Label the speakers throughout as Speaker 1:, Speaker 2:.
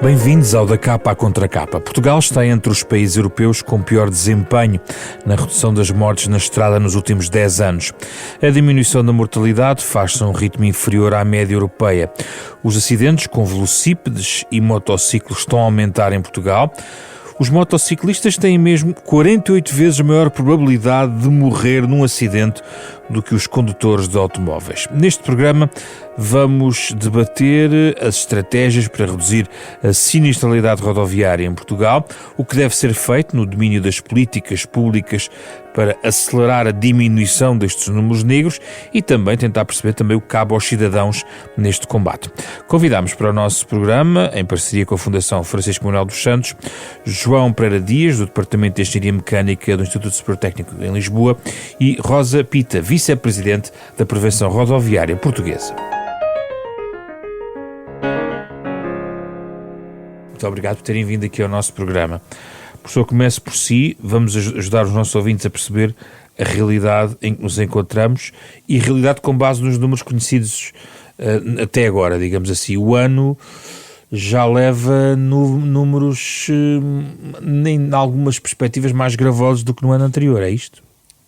Speaker 1: Bem-vindos ao Da Capa à Contra Capa. Portugal está entre os países europeus com pior desempenho na redução das mortes na estrada nos últimos 10 anos. A diminuição da mortalidade faz-se a um ritmo inferior à média europeia. Os acidentes com velocípedes e motociclos estão a aumentar em Portugal. Os motociclistas têm mesmo 48 vezes maior probabilidade de morrer num acidente do que os condutores de automóveis. Neste programa vamos debater as estratégias para reduzir a sinistralidade rodoviária em Portugal, o que deve ser feito no domínio das políticas públicas para acelerar a diminuição destes números negros e também tentar perceber também o que cabe aos cidadãos neste combate. Convidamos para o nosso programa, em parceria com a Fundação Francisco Manuel dos Santos, João Pereira Dias, do Departamento de Engenharia Mecânica do Instituto Superior Técnico em Lisboa, e Rosa Pita, vice-presidente da Prevenção Rodoviária Portuguesa. Muito obrigado por terem vindo aqui ao nosso programa. Professor, comece por si, vamos ajudar os nossos ouvintes a perceber a realidade em que nos encontramos e a realidade com base nos números conhecidos até agora, digamos assim. O ano já leva números em algumas perspectivas mais gravosos do que no ano anterior, é isto?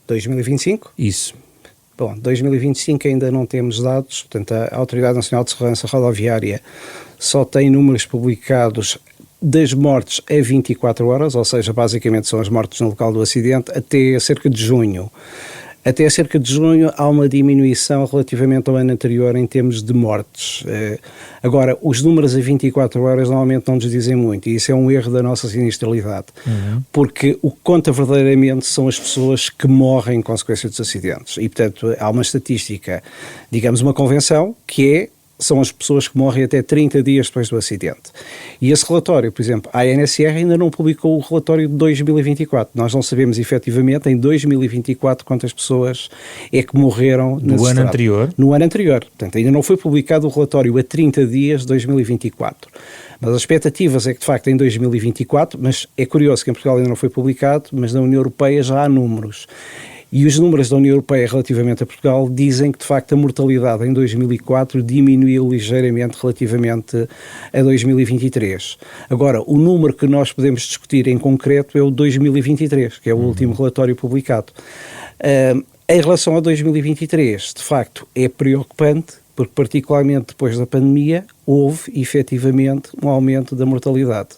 Speaker 2: 2025?
Speaker 1: Isso.
Speaker 2: Bom, 2025 ainda não temos dados, portanto a Autoridade Nacional de Segurança Rodoviária só tem números publicados das mortes a 24 horas, ou seja, basicamente são as mortes no local do acidente, até cerca de junho. Até cerca de junho há uma diminuição relativamente ao ano anterior em termos de mortes. Agora, os números a 24 horas normalmente não nos dizem muito, e isso é um erro da nossa sinistralidade, porque o que conta verdadeiramente são as pessoas que morrem em consequência dos acidentes. E, portanto, há uma estatística, digamos uma convenção, que são as pessoas que morrem até 30 dias depois do acidente. E esse relatório, por exemplo, a ANSR ainda não publicou o relatório de 2024. Nós não sabemos efetivamente em 2024 quantas pessoas é que morreram
Speaker 1: no ano anterior.
Speaker 2: No ano anterior. Portanto, ainda não foi publicado o relatório a 30 dias de 2024. Mas as expectativas é que, de facto, em 2024, mas é curioso que em Portugal ainda não foi publicado, mas na União Europeia já há números. E os números da União Europeia relativamente a Portugal dizem que, de facto, a mortalidade em 2004 diminuiu ligeiramente relativamente a 2023. Agora, o número que nós podemos discutir em concreto é o 2023, que é o último relatório publicado. Em relação a 2023, de facto, é preocupante, porque particularmente depois da pandemia houve, efetivamente, um aumento da mortalidade.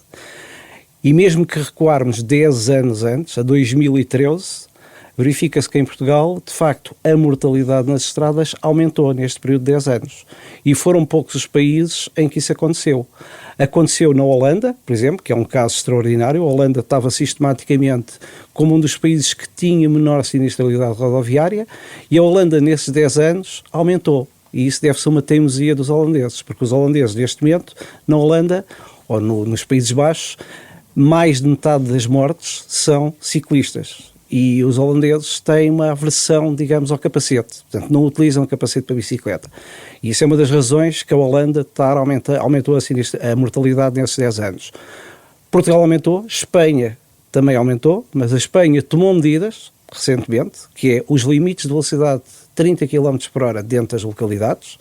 Speaker 2: E mesmo que recuarmos 10 anos antes, a 2013, verifica-se que em Portugal, de facto, a mortalidade nas estradas aumentou neste período de 10 anos. E foram poucos os países em que isso aconteceu. Aconteceu na Holanda, por exemplo, que é um caso extraordinário. A Holanda estava sistematicamente como um dos países que tinha menor sinistralidade rodoviária, e a Holanda, nesses 10 anos, aumentou. E isso deve ser uma teimosia dos holandeses, porque os holandeses, neste momento, na Holanda, ou nos Países Baixos, mais de metade das mortes são ciclistas. E os holandeses têm uma aversão, digamos, ao capacete. Portanto, não utilizam o capacete para bicicleta. E isso é uma das razões que a Holanda aumentou a mortalidade nesses 10 anos. Portugal aumentou, Espanha também aumentou, mas a Espanha tomou medidas, recentemente, que é os limites de velocidade de 30 km por hora dentro das localidades,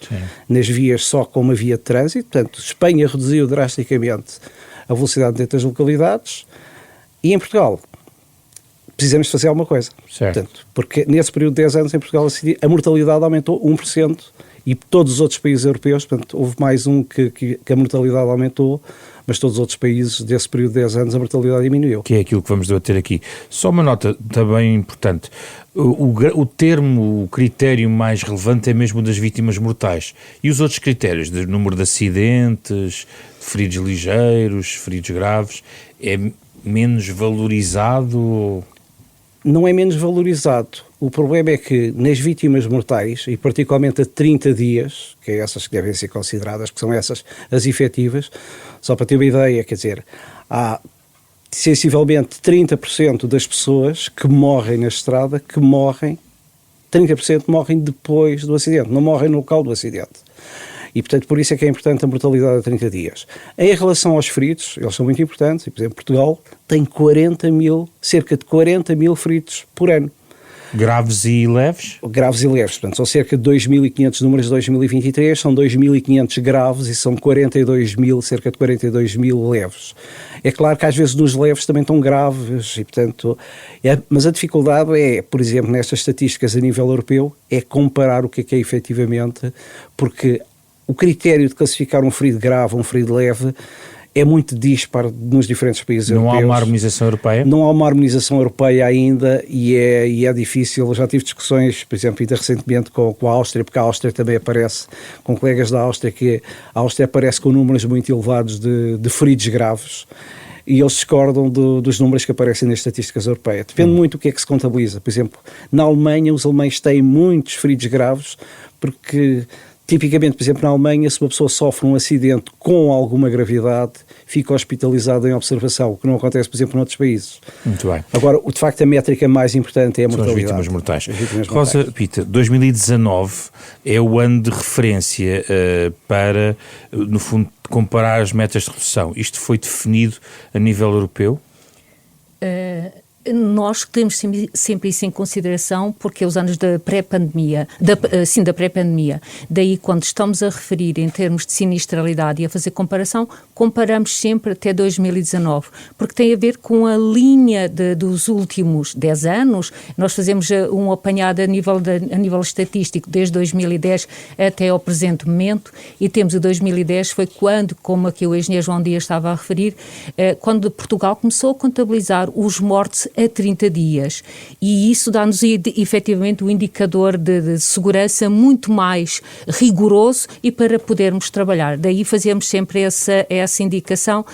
Speaker 2: nas vias só com uma via de trânsito. Portanto, Espanha reduziu drasticamente a velocidade dentro das localidades. E em Portugal precisamos fazer alguma coisa. Portanto, porque nesse período de 10 anos em Portugal a mortalidade aumentou 1% e todos os outros países europeus, portanto, houve mais um que a mortalidade aumentou, mas todos os outros países desse período de 10 anos a mortalidade diminuiu.
Speaker 1: Que é aquilo que vamos debater aqui. Só uma nota também importante. O critério mais relevante é mesmo o das vítimas mortais. E os outros critérios, do número de acidentes, de feridos ligeiros, feridos graves, é menos valorizado?
Speaker 2: Não é menos valorizado. O problema é que nas vítimas mortais, e particularmente a 30 dias, que é essas que devem ser consideradas, que são essas as efetivas, só para ter uma ideia, quer dizer, há sensivelmente 30% das pessoas que morrem na estrada, 30% morrem depois do acidente, não morrem no local do acidente. E, portanto, por isso é que é importante a mortalidade a 30 dias. Em relação aos feridos, eles são muito importantes, e, por exemplo, Portugal tem cerca de 40 mil feridos por ano.
Speaker 1: Graves e leves?
Speaker 2: Graves e leves, portanto, são cerca de 2.500 números de 2023, são 2.500 graves e são cerca de 42.000 leves. É claro que às vezes nos leves também estão graves e, portanto, mas a dificuldade é, por exemplo, nestas estatísticas a nível europeu, é comparar o que é efetivamente, porque o critério de classificar um ferido grave ou um ferido leve é muito disparo nos diferentes países europeus.
Speaker 1: Não há uma harmonização europeia?
Speaker 2: Não há uma harmonização europeia ainda e é difícil. Eu já tive discussões, por exemplo, ainda recentemente com a Áustria, porque a Áustria também aparece, com colegas da Áustria, que a Áustria aparece com números muito elevados de feridos graves e eles discordam dos números que aparecem nas estatísticas europeias. Depende muito do que é que se contabiliza. Por exemplo, na Alemanha, os alemães têm muitos feridos graves porque... Tipicamente, por exemplo, na Alemanha, se uma pessoa sofre um acidente com alguma gravidade, fica hospitalizada em observação, o que não acontece, por exemplo, noutros países.
Speaker 1: Muito bem.
Speaker 2: Agora, de facto, a métrica mais importante é a mortalidade.
Speaker 1: São as vítimas mortais. Rosa Pita, 2019 é o ano de referência para, no fundo, comparar as metas de redução. Isto foi definido a nível europeu?
Speaker 3: Nós temos sempre isso em consideração porque é os anos da pré-pandemia, da pré-pandemia. Daí, quando estamos a referir em termos de sinistralidade e a fazer comparação, comparamos sempre até 2019, porque tem a ver com a linha dos últimos 10 anos. Nós fazemos um apanhado a nível estatístico desde 2010 até ao presente momento e temos o 2010, foi quando, como aqui o engenheiro João Dias estava a referir, quando Portugal começou a contabilizar os mortos a 30 dias e isso dá-nos efetivamente um indicador de segurança muito mais rigoroso e para podermos trabalhar. Daí fazemos sempre essa indicação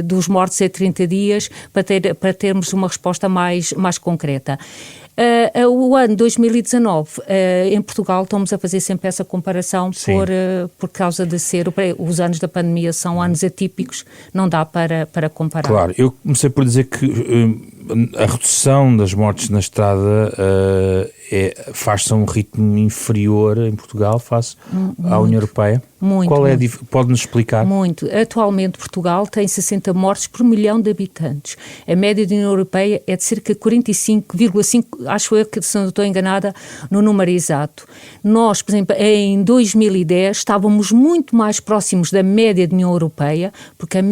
Speaker 3: dos mortos a 30 dias para termos uma resposta mais concreta. O ano 2019, em Portugal, estamos a fazer sempre essa comparação por causa de ser, os anos da pandemia são anos atípicos, não dá para comparar.
Speaker 1: Claro, eu comecei por dizer que a redução das mortes na estrada faz-se a um ritmo inferior em Portugal face à União Europeia.
Speaker 3: Muito.
Speaker 1: Qual é pode-nos explicar?
Speaker 3: Muito. Atualmente Portugal tem 60 mortes por milhão de habitantes. A média da União Europeia é de cerca de 45,5, acho eu que se não estou enganada no número exato. Nós, por exemplo, em 2010 estávamos muito mais próximos da média da União Europeia, porque a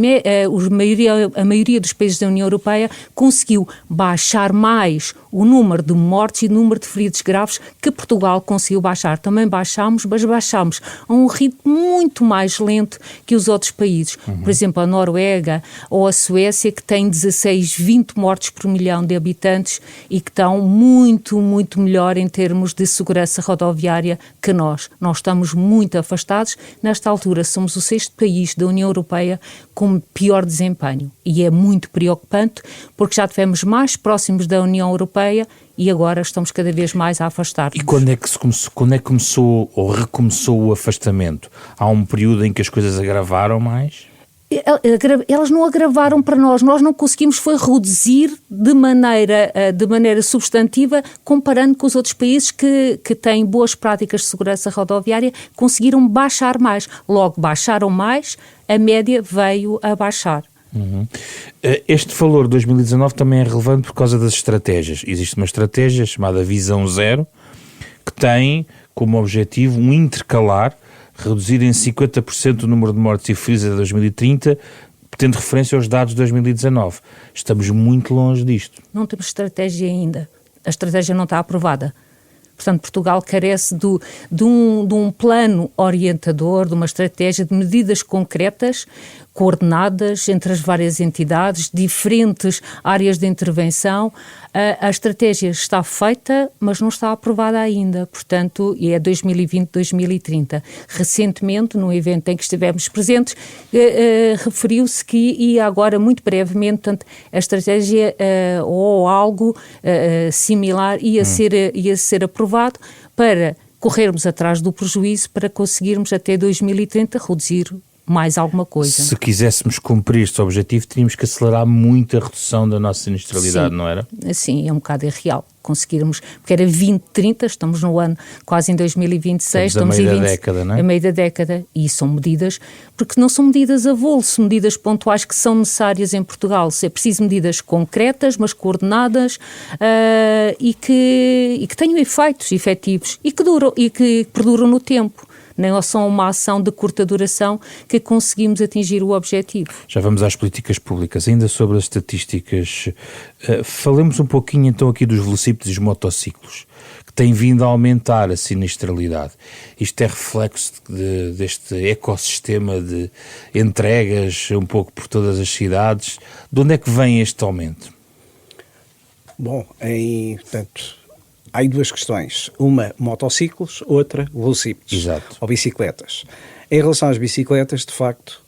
Speaker 3: maioria dos países da União Europeia conseguiu baixar mais o número de mortes e o número de feridos graves que Portugal conseguiu baixar. Também baixámos, mas baixámos a um ritmo muito mais lento que os outros países. Por exemplo, a Noruega ou a Suécia, que têm 16, 20 mortes por milhão de habitantes e que estão muito, muito melhor em termos de segurança rodoviária que nós. Nós estamos muito afastados. Nesta altura, somos o 6º país da União Europeia com pior desempenho. E é muito preocupante, porque já estivemos mais próximos da União Europeia e agora estamos cada vez mais a afastar-nos.
Speaker 1: E quando é que começou ou recomeçou o afastamento? Há um período em que as coisas agravaram mais?
Speaker 3: Elas não agravaram para nós não conseguimos foi reduzir de maneira substantiva, comparando com os outros países que têm boas práticas de segurança rodoviária, conseguiram baixar mais. Logo, baixaram mais, a média veio a baixar.
Speaker 1: Este valor de 2019 também é relevante por causa das estratégias. Existe uma estratégia chamada Visão Zero, que tem como objetivo um intercalar, reduzir em 50% o número de mortes e feridos até 2030, tendo referência aos dados de 2019. Estamos muito longe disto.
Speaker 3: Não temos estratégia ainda. A estratégia não está aprovada. Portanto, Portugal carece de um plano orientador, de uma estratégia de medidas concretas, coordenadas entre as várias entidades, diferentes áreas de intervenção. A estratégia está feita, mas não está aprovada ainda. Portanto, é 2020-2030. Recentemente, num evento em que estivemos presentes, referiu-se que ia agora, muito brevemente, portanto, a estratégia ou algo similar ia ser aprovado para corrermos atrás do prejuízo para conseguirmos até 2030 reduzir mais alguma coisa.
Speaker 1: Se quiséssemos cumprir este objetivo, teríamos que acelerar muito a redução da nossa sinistralidade,
Speaker 3: Sim,
Speaker 1: não era?
Speaker 3: Sim, é um bocado irreal conseguirmos, porque era 2030, estamos no ano, quase em 2026.
Speaker 1: Estamos a meio da década, não é?
Speaker 3: A meio da década, e são medidas, porque não são medidas a voo, são medidas pontuais que são necessárias em Portugal. É preciso medidas concretas, mas coordenadas, e que tenham efeitos efetivos e que perduram no tempo. Não são uma ação de curta duração que conseguimos atingir o objetivo.
Speaker 1: Já vamos às políticas públicas. Ainda sobre as estatísticas, falemos um pouquinho então aqui dos velocípedos e os motociclos, que têm vindo a aumentar a sinistralidade. Isto é reflexo deste ecossistema de entregas um pouco por todas as cidades. De onde é que vem este aumento?
Speaker 2: Bom, portanto, há aí duas questões. Uma, motociclos, outra, velocípedos.
Speaker 1: Exato.
Speaker 2: Ou bicicletas. Em relação às bicicletas, de facto,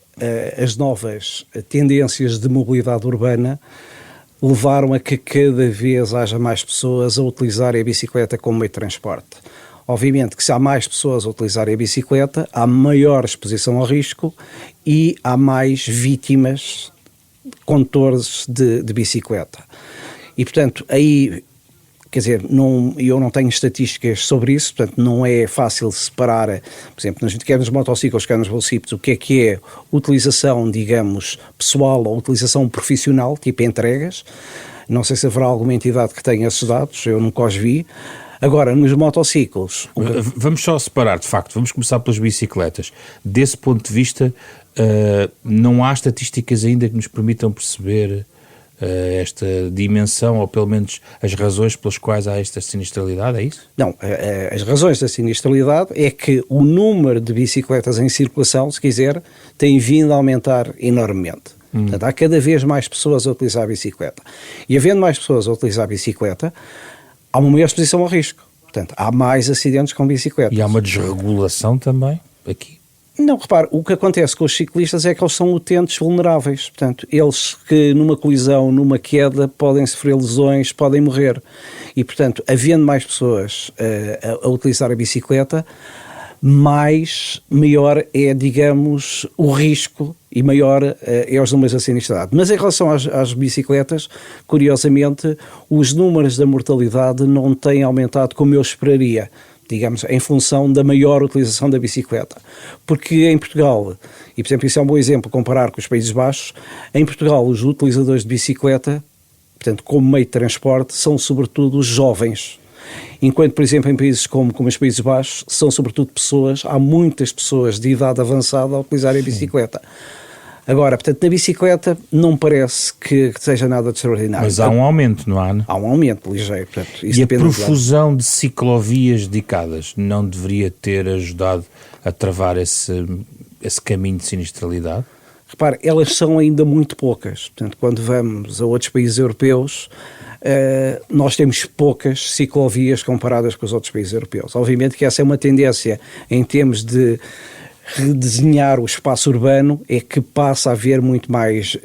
Speaker 2: as novas tendências de mobilidade urbana levaram a que cada vez haja mais pessoas a utilizarem a bicicleta como meio de transporte. Obviamente que se há mais pessoas a utilizarem a bicicleta, há maior exposição ao risco e há mais vítimas, condutores de bicicleta. E, portanto, aí... Quer dizer, eu não tenho estatísticas sobre isso, portanto não é fácil separar, por exemplo, quer nos motociclos, quer nos velocípedos, o que é utilização, digamos, pessoal ou utilização profissional, tipo entregas. Não sei se haverá alguma entidade que tenha esses dados, eu nunca os vi. Agora, nos motociclos...
Speaker 1: Vamos só separar, de facto, vamos começar pelas bicicletas. Desse ponto de vista, não há estatísticas ainda que nos permitam perceber... esta dimensão, ou pelo menos as razões pelas quais há esta sinistralidade, é isso?
Speaker 2: Não, as razões da sinistralidade é que o número de bicicletas em circulação, se quiser, tem vindo a aumentar enormemente. Portanto, há cada vez mais pessoas a utilizar a bicicleta. E havendo mais pessoas a utilizar a bicicleta, há uma maior exposição ao risco. Portanto, há mais acidentes com bicicletas.
Speaker 1: E há uma desregulação também aqui?
Speaker 2: Não, repare, o que acontece com os ciclistas é que eles são utentes vulneráveis. Portanto, eles que numa colisão, numa queda, podem sofrer lesões, podem morrer. E, portanto, havendo mais pessoas a utilizar a bicicleta, maior é, digamos, o risco e maior é os números da sinistralidade. Mas em relação às bicicletas, curiosamente, os números da mortalidade não têm aumentado como eu esperaria, digamos, em função da maior utilização da bicicleta. Porque em Portugal, e por exemplo isso é um bom exemplo comparar com os Países Baixos, em Portugal os utilizadores de bicicleta, portanto como meio de transporte, são sobretudo os jovens. Enquanto, por exemplo, em países como os Países Baixos, são sobretudo há muitas pessoas de idade avançada a utilizarem a bicicleta. Agora, portanto, na bicicleta não parece que seja nada de extraordinário.
Speaker 1: Mas há um aumento, não há?
Speaker 2: Há um aumento ligeiro. Portanto, isso
Speaker 1: e a profusão de ciclovias dedicadas não deveria ter ajudado a travar esse caminho de sinistralidade?
Speaker 2: Repare, elas são ainda muito poucas. Portanto, quando vamos a outros países europeus, nós temos poucas ciclovias comparadas com os outros países europeus. Obviamente que essa é uma tendência em termos de redesenhar o espaço urbano, é que passa a haver muito mais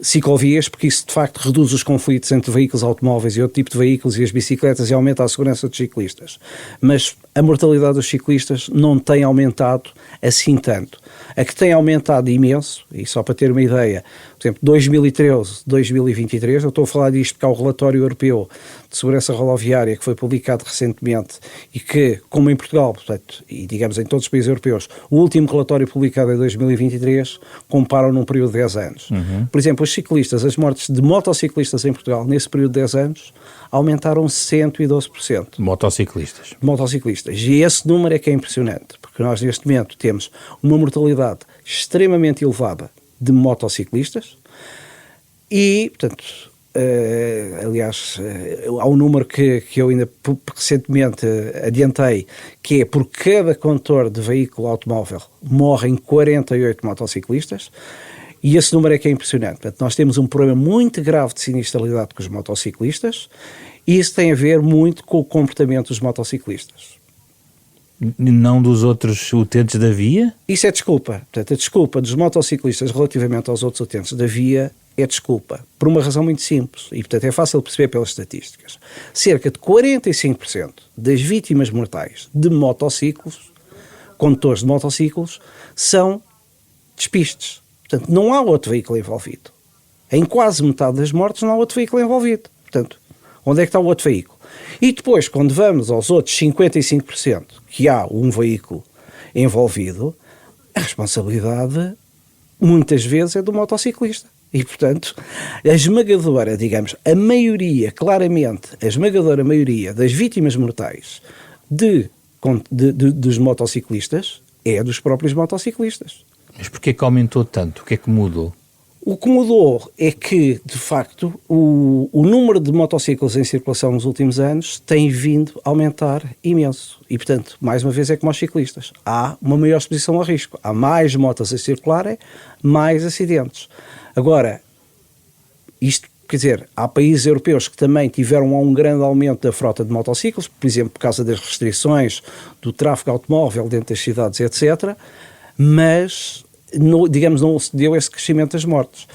Speaker 2: ciclovias, porque isso de facto reduz os conflitos entre veículos automóveis e outro tipo de veículos e as bicicletas e aumenta a segurança dos ciclistas. Mas a mortalidade dos ciclistas não tem aumentado assim tanto. A que tem aumentado imenso, e só para ter uma ideia, por exemplo, 2013, 2023, eu estou a falar disto porque há o relatório europeu de segurança rodoviária que foi publicado recentemente e que, como em Portugal, portanto, e digamos em todos os países europeus, o último relatório publicado em 2023 comparam num período de 10 anos. Por exemplo, os ciclistas, as mortes de motociclistas em Portugal, nesse período de 10 anos, aumentaram 112%.
Speaker 1: Motociclistas.
Speaker 2: Motociclistas. E esse número é que é impressionante, porque nós neste momento temos uma mortalidade extremamente elevada de motociclistas e, portanto, aliás, há um número que eu ainda recentemente adiantei, que é por cada condutor de veículo automóvel morrem 48 motociclistas. E esse número é que é impressionante. Portanto, nós temos um problema muito grave de sinistralidade com os motociclistas e isso tem a ver muito com o comportamento dos motociclistas.
Speaker 1: Não dos outros utentes da via?
Speaker 2: Isso é desculpa. Portanto, a desculpa dos motociclistas relativamente aos outros utentes da via é desculpa, por uma razão muito simples, e portanto é fácil de perceber pelas estatísticas. Cerca de 45% das vítimas mortais de motociclos, condutores de motociclos, são despistes. Portanto, não há outro veículo envolvido. Em quase metade das mortes não há outro veículo envolvido. Portanto, onde é que está o outro veículo? E depois, quando vamos aos outros 55% que há um veículo envolvido, a responsabilidade muitas vezes é do motociclista. E, portanto, a esmagadora, digamos, a maioria, claramente, a esmagadora maioria das vítimas mortais dos motociclistas é dos próprios motociclistas.
Speaker 1: Mas porquê que aumentou tanto? O que é que mudou?
Speaker 2: O que mudou é que, de facto, o número de motociclos em circulação nos últimos anos tem vindo a aumentar imenso. E, portanto, mais uma vez é como aos ciclistas. Há uma maior exposição a risco. Há mais motos a circularem, mais acidentes. Agora, isto, quer dizer, há países europeus que também tiveram um grande aumento da frota de motociclos, por exemplo, por causa das restrições do tráfego automóvel dentro das cidades, etc., mas, digamos, não se deu esse crescimento das mortes.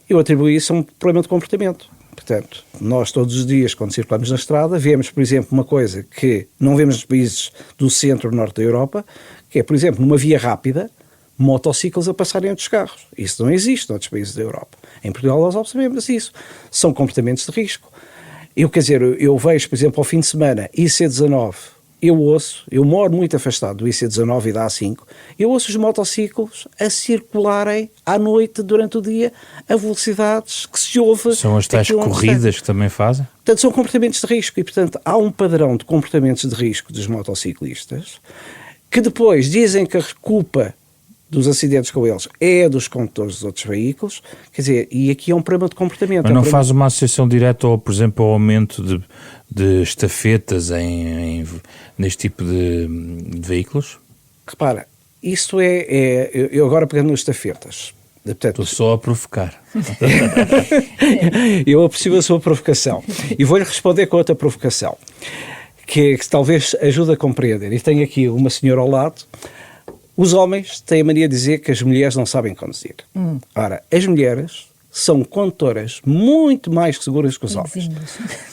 Speaker 2: Eu atribuo isso a um problema de comportamento. Portanto, nós todos os dias, quando circulamos na estrada, vemos, por exemplo, uma coisa que não vemos nos países do centro e norte da Europa, que é, por exemplo, numa via rápida, motociclos a passarem outros carros. Isso não existe noutros países da Europa. Em Portugal nós observamos isso. São comportamentos de risco. Eu vejo, por exemplo, ao fim de semana, IC19, eu moro muito afastado do IC19 e da A5, eu ouço os motociclos a circularem à noite, durante o dia, a velocidades que se ouve.
Speaker 1: São as tais corridas que também fazem?
Speaker 2: Portanto, são comportamentos de risco e, portanto, há um padrão de comportamentos de risco dos motociclistas que depois dizem que a culpa dos acidentes com eles é dos condutores dos outros veículos, quer dizer, e aqui é um problema de comportamento.
Speaker 1: Mas não faz uma associação direta, por exemplo, ao aumento de estafetas neste tipo de veículos?
Speaker 2: Repara, isso eu agora pegando nas estafetas.
Speaker 1: Estou só a provocar.
Speaker 2: Eu aprecio a sua provocação e vou-lhe responder com outra provocação, que talvez ajude a compreender. E tenho aqui uma senhora ao lado. Os homens têm a mania de dizer que as mulheres não sabem conduzir. Ora, as mulheres são condutoras muito mais seguras que os homens.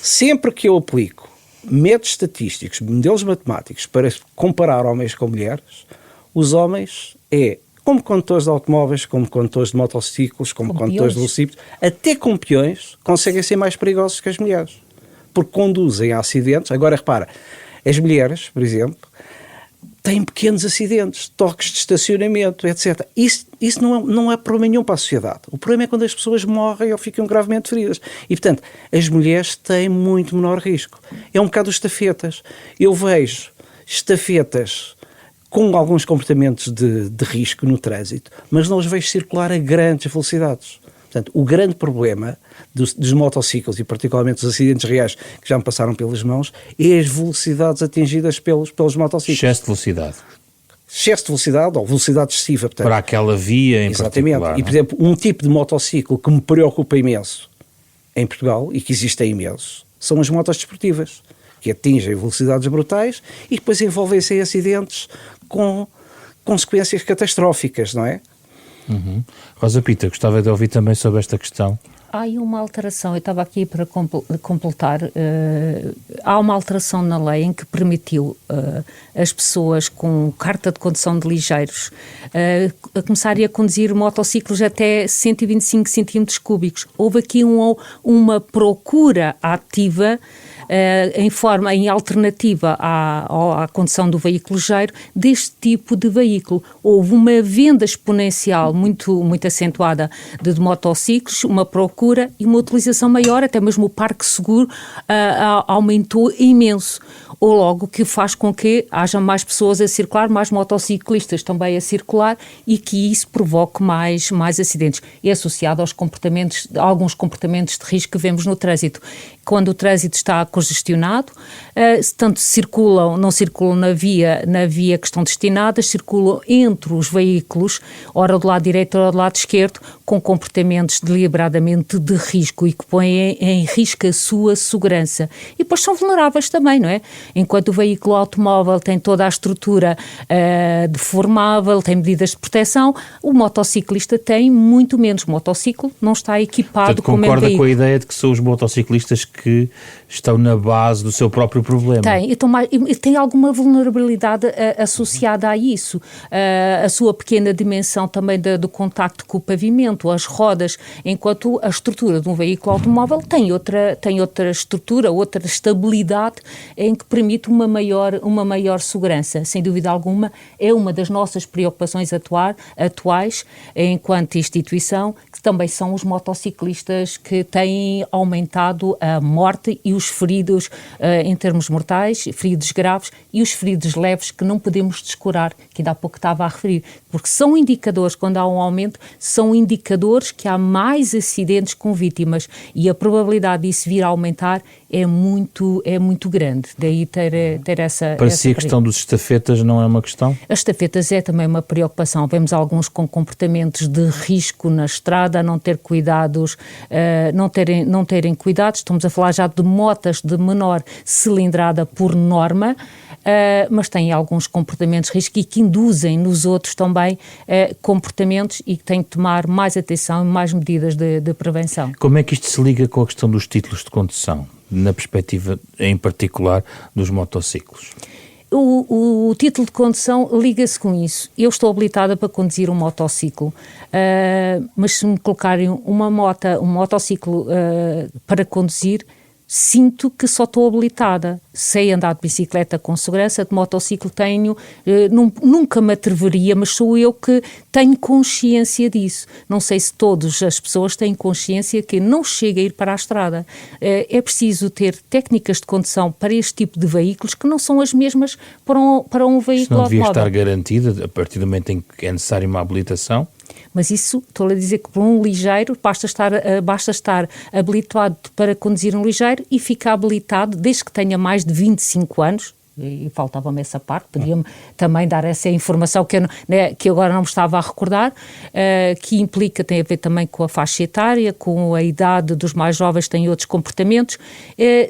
Speaker 2: Sempre que eu aplico métodos estatísticos, modelos matemáticos para comparar homens com mulheres, os homens como condutores de automóveis, como condutores de motociclos, como condutores de velocípedos, até com peões, conseguem ser mais perigosos que as mulheres. Porque conduzem a acidentes. Agora, repara, as mulheres, por exemplo, têm pequenos acidentes, toques de estacionamento, etc. Isso não é problema nenhum para a sociedade. O problema é quando as pessoas morrem ou ficam gravemente feridas. E, portanto, as mulheres têm muito menor risco. É um bocado estafetas. Eu vejo estafetas com alguns comportamentos de risco no trânsito, mas não os vejo circular a grandes velocidades. Portanto, o grande problema dos motociclos, e particularmente os acidentes reais que já me passaram pelas mãos, é as velocidades atingidas pelos motociclos.
Speaker 1: Excesso de velocidade.
Speaker 2: Excesso de velocidade ou velocidade excessiva. Portanto,
Speaker 1: para aquela via em
Speaker 2: exatamente.
Speaker 1: particular.
Speaker 2: E, por exemplo, um tipo de motociclo que me preocupa imenso em Portugal, e que existem imensos, são as motos desportivas, que atingem velocidades brutais e depois envolvem-se em acidentes com consequências catastróficas, não é?
Speaker 1: Uhum. Rosa Pita, gostava de ouvir também sobre esta questão.
Speaker 3: Há aí uma alteração, eu estava aqui para completar, há uma alteração na lei em que permitiu as pessoas com carta de condução de ligeiros a começarem a conduzir motociclos até 125 centímetros cúbicos. Houve aqui uma procura ativa em alternativa à condução do veículo ligeiro, deste tipo de veículo. Houve uma venda exponencial muito, muito acentuada de motociclos, uma procura e uma utilização maior, até mesmo o parque seguro aumentou imenso. Ou logo que faz com que haja mais pessoas a circular, mais motociclistas também a circular e que isso provoque mais acidentes. É associado a alguns comportamentos de risco que vemos no trânsito. Quando o trânsito está congestionado, tanto não circulam na via que estão destinadas, circulam entre os veículos, ora do lado direito, ora do lado esquerdo, com comportamentos deliberadamente de risco e que põem em risco a sua segurança. E depois são vulneráveis também, não é? Enquanto o veículo automóvel tem toda a estrutura deformável, tem medidas de proteção, o motociclista tem muito menos. O motociclo não está equipado como é veículo.
Speaker 1: Concorda com a ideia de que são os motociclistas que estão na base do seu próprio problema.
Speaker 3: Tem alguma vulnerabilidade associada a isso. A sua pequena dimensão também do contacto com o pavimento, as rodas, enquanto a estrutura de um veículo automóvel tem outra estrutura, outra estabilidade em que permite uma maior segurança. Sem dúvida alguma, é uma das nossas preocupações atuais enquanto instituição, que também são os motociclistas que têm aumentado a morte e os feridos em termos mortais, feridos graves e os feridos leves que não podemos descurar, que ainda há pouco estava a referir, porque são indicadores, quando há um aumento, são indicadores que há mais acidentes com vítimas e a probabilidade disso vir a aumentar é muito grande, daí ter essa...
Speaker 1: Para si a questão dos estafetas não é uma questão?
Speaker 3: As estafetas é também uma preocupação, vemos alguns com comportamentos de risco na estrada, não ter cuidados, não terem cuidados, estamos a falar já de motas de menor cilindrada por norma, mas têm alguns comportamentos de risco e que induzem nos outros também comportamentos e que têm que tomar mais atenção e mais medidas de prevenção.
Speaker 1: Como é que isto se liga com a questão dos títulos de condução, na perspectiva, em particular, dos motociclos?
Speaker 3: O título de condução liga-se com isso. Eu estou habilitada para conduzir um motociclo, mas se me colocarem um motociclo para conduzir, sinto que só estou habilitada. Sei andar de bicicleta com segurança, de motociclo nunca me atreveria, mas sou eu que tenho consciência disso. Não sei se todas as pessoas têm consciência que não chega a ir para a estrada. É preciso ter técnicas de condução para este tipo de veículos que não são as mesmas para um veículo
Speaker 1: Isso não devia
Speaker 3: automóvel.
Speaker 1: estar garantida a partir do momento em que é necessária uma habilitação?
Speaker 3: Mas isso, estou a dizer que para um ligeiro basta estar habilitado para conduzir um ligeiro e ficar habilitado desde que tenha mais de 25 anos, e faltava-me essa parte, podia-me também dar essa informação que agora não me estava a recordar, que tem a ver também com a faixa etária, com a idade dos mais jovens, têm outros comportamentos,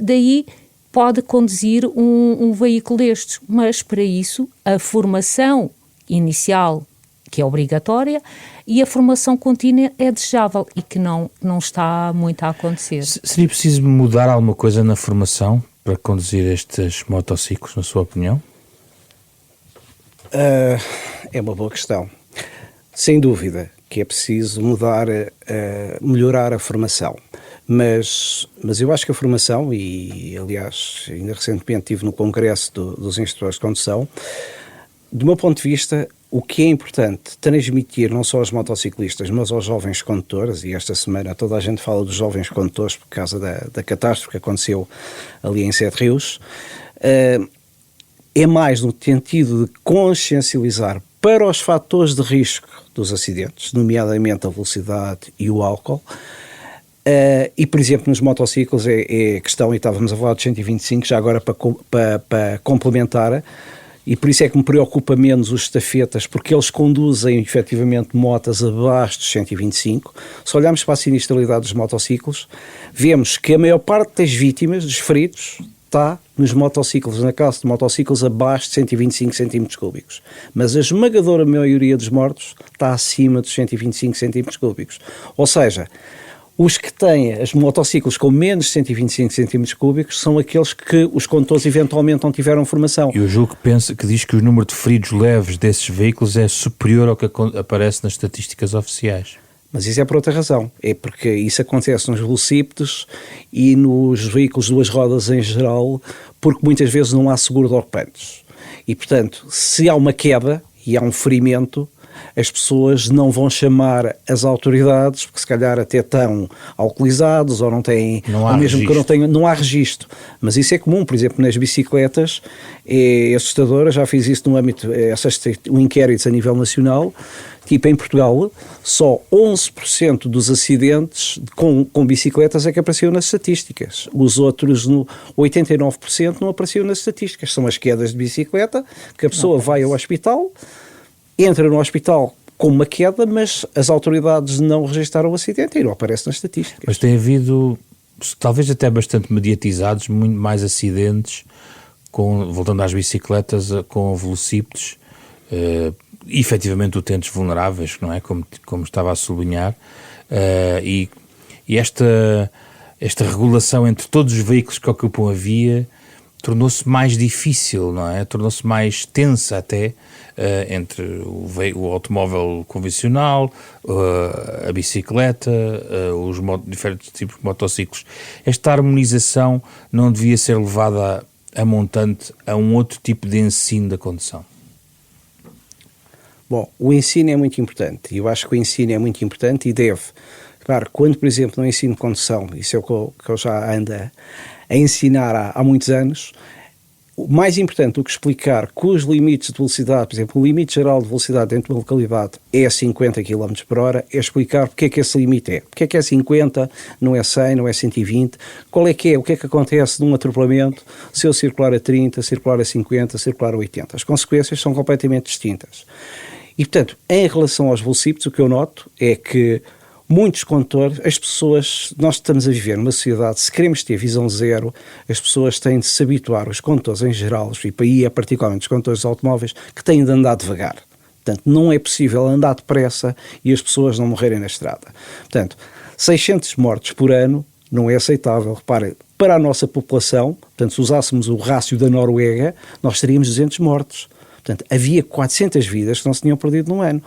Speaker 3: daí pode conduzir um veículo destes, mas para isso a formação inicial, que é obrigatória, e a formação contínua é desejável e que não está muito a acontecer.
Speaker 1: Seria preciso mudar alguma coisa na formação para conduzir estes motociclos, na sua opinião?
Speaker 2: É uma boa questão. Sem dúvida que é preciso melhorar a formação. Mas eu acho que a formação, e aliás, ainda recentemente estive no congresso dos instrutores de condução, do meu ponto de vista, o que é importante transmitir não só aos motociclistas, mas aos jovens condutores, e esta semana toda a gente fala dos jovens condutores por causa da catástrofe que aconteceu ali em Sete Rios, é mais no sentido de consciencializar para os fatores de risco dos acidentes, nomeadamente a velocidade e o álcool. E, por exemplo, nos motociclos é questão, e estávamos a falar de 125, já agora para complementar, e por isso é que me preocupa menos os estafetas, porque eles conduzem efetivamente motas abaixo dos 125. Se olharmos para a sinistralidade dos motociclos, vemos que a maior parte das vítimas, dos feridos, está nos motociclos, na classe de motociclos abaixo de 125 cm3. Mas a esmagadora maioria dos mortos está acima dos 125 cm3. Ou seja, os que têm os motociclos com menos de 125 cm3 são aqueles que os condutores eventualmente não tiveram formação.
Speaker 1: E o julgo que diz que o número de feridos leves desses veículos é superior ao que aparece nas estatísticas oficiais.
Speaker 2: Mas isso é por outra razão. É porque isso acontece nos velocípedes e nos veículos de duas rodas em geral, porque muitas vezes não há seguro de ocupantes. E, portanto, se há uma queda e há um ferimento, as pessoas não vão chamar as autoridades, porque se calhar até estão alcoolizados ou não têm,
Speaker 1: não há
Speaker 2: ou mesmo
Speaker 1: registro.
Speaker 2: que não há registro. Mas isso é comum, por exemplo, nas bicicletas, é assustador, já fiz isso no âmbito, um inquérito a nível nacional, tipo em Portugal, só 11% dos acidentes com bicicletas é que apareciam nas estatísticas. Os outros, 89% não apareciam nas estatísticas. São as quedas de bicicleta, que a pessoa vai ao hospital, entra no hospital com uma queda, mas as autoridades não registaram o acidente e não aparece nas estatísticas.
Speaker 1: Mas tem havido, talvez até bastante mediatizados, muito mais acidentes, voltando às bicicletas, com velocípedes, efetivamente utentes vulneráveis, não é? Como estava a sublinhar, e esta esta regulação entre todos os veículos que ocupam a via tornou-se mais difícil, não é? Tornou-se mais tensa até entre o automóvel convencional, a bicicleta, os diferentes tipos de motociclos. Esta harmonização não devia ser levada a montante a um outro tipo de ensino da condução?
Speaker 2: Bom, o ensino é muito importante, e eu acho que o ensino é muito importante e deve. Claro, quando, por exemplo, no ensino de condução, isso é o que eu já ando a ensinar há muitos anos, o mais importante do que explicar que os limites de velocidade, por exemplo, o limite geral de velocidade dentro de uma localidade é 50 km por hora, é explicar porque é que esse limite é. Porque é 50, não é 100, não é 120, qual é, o que é que acontece num atropelamento se eu circular a 30, circular a 50, circular a 80. As consequências são completamente distintas. E, portanto, em relação aos velocípedos, o que eu noto é que muitos condutores, as pessoas, nós estamos a viver numa sociedade, se queremos ter visão zero, as pessoas têm de se habituar, os condutores em geral, e para aí é particularmente os condutores de automóveis, que têm de andar devagar. Portanto, não é possível andar depressa e as pessoas não morrerem na estrada. Portanto, 600 mortes por ano não é aceitável. Reparem, para a nossa população, portanto, se usássemos o rácio da Noruega, nós teríamos 200 mortos. Portanto, havia 400 vidas que não se tinham perdido num ano.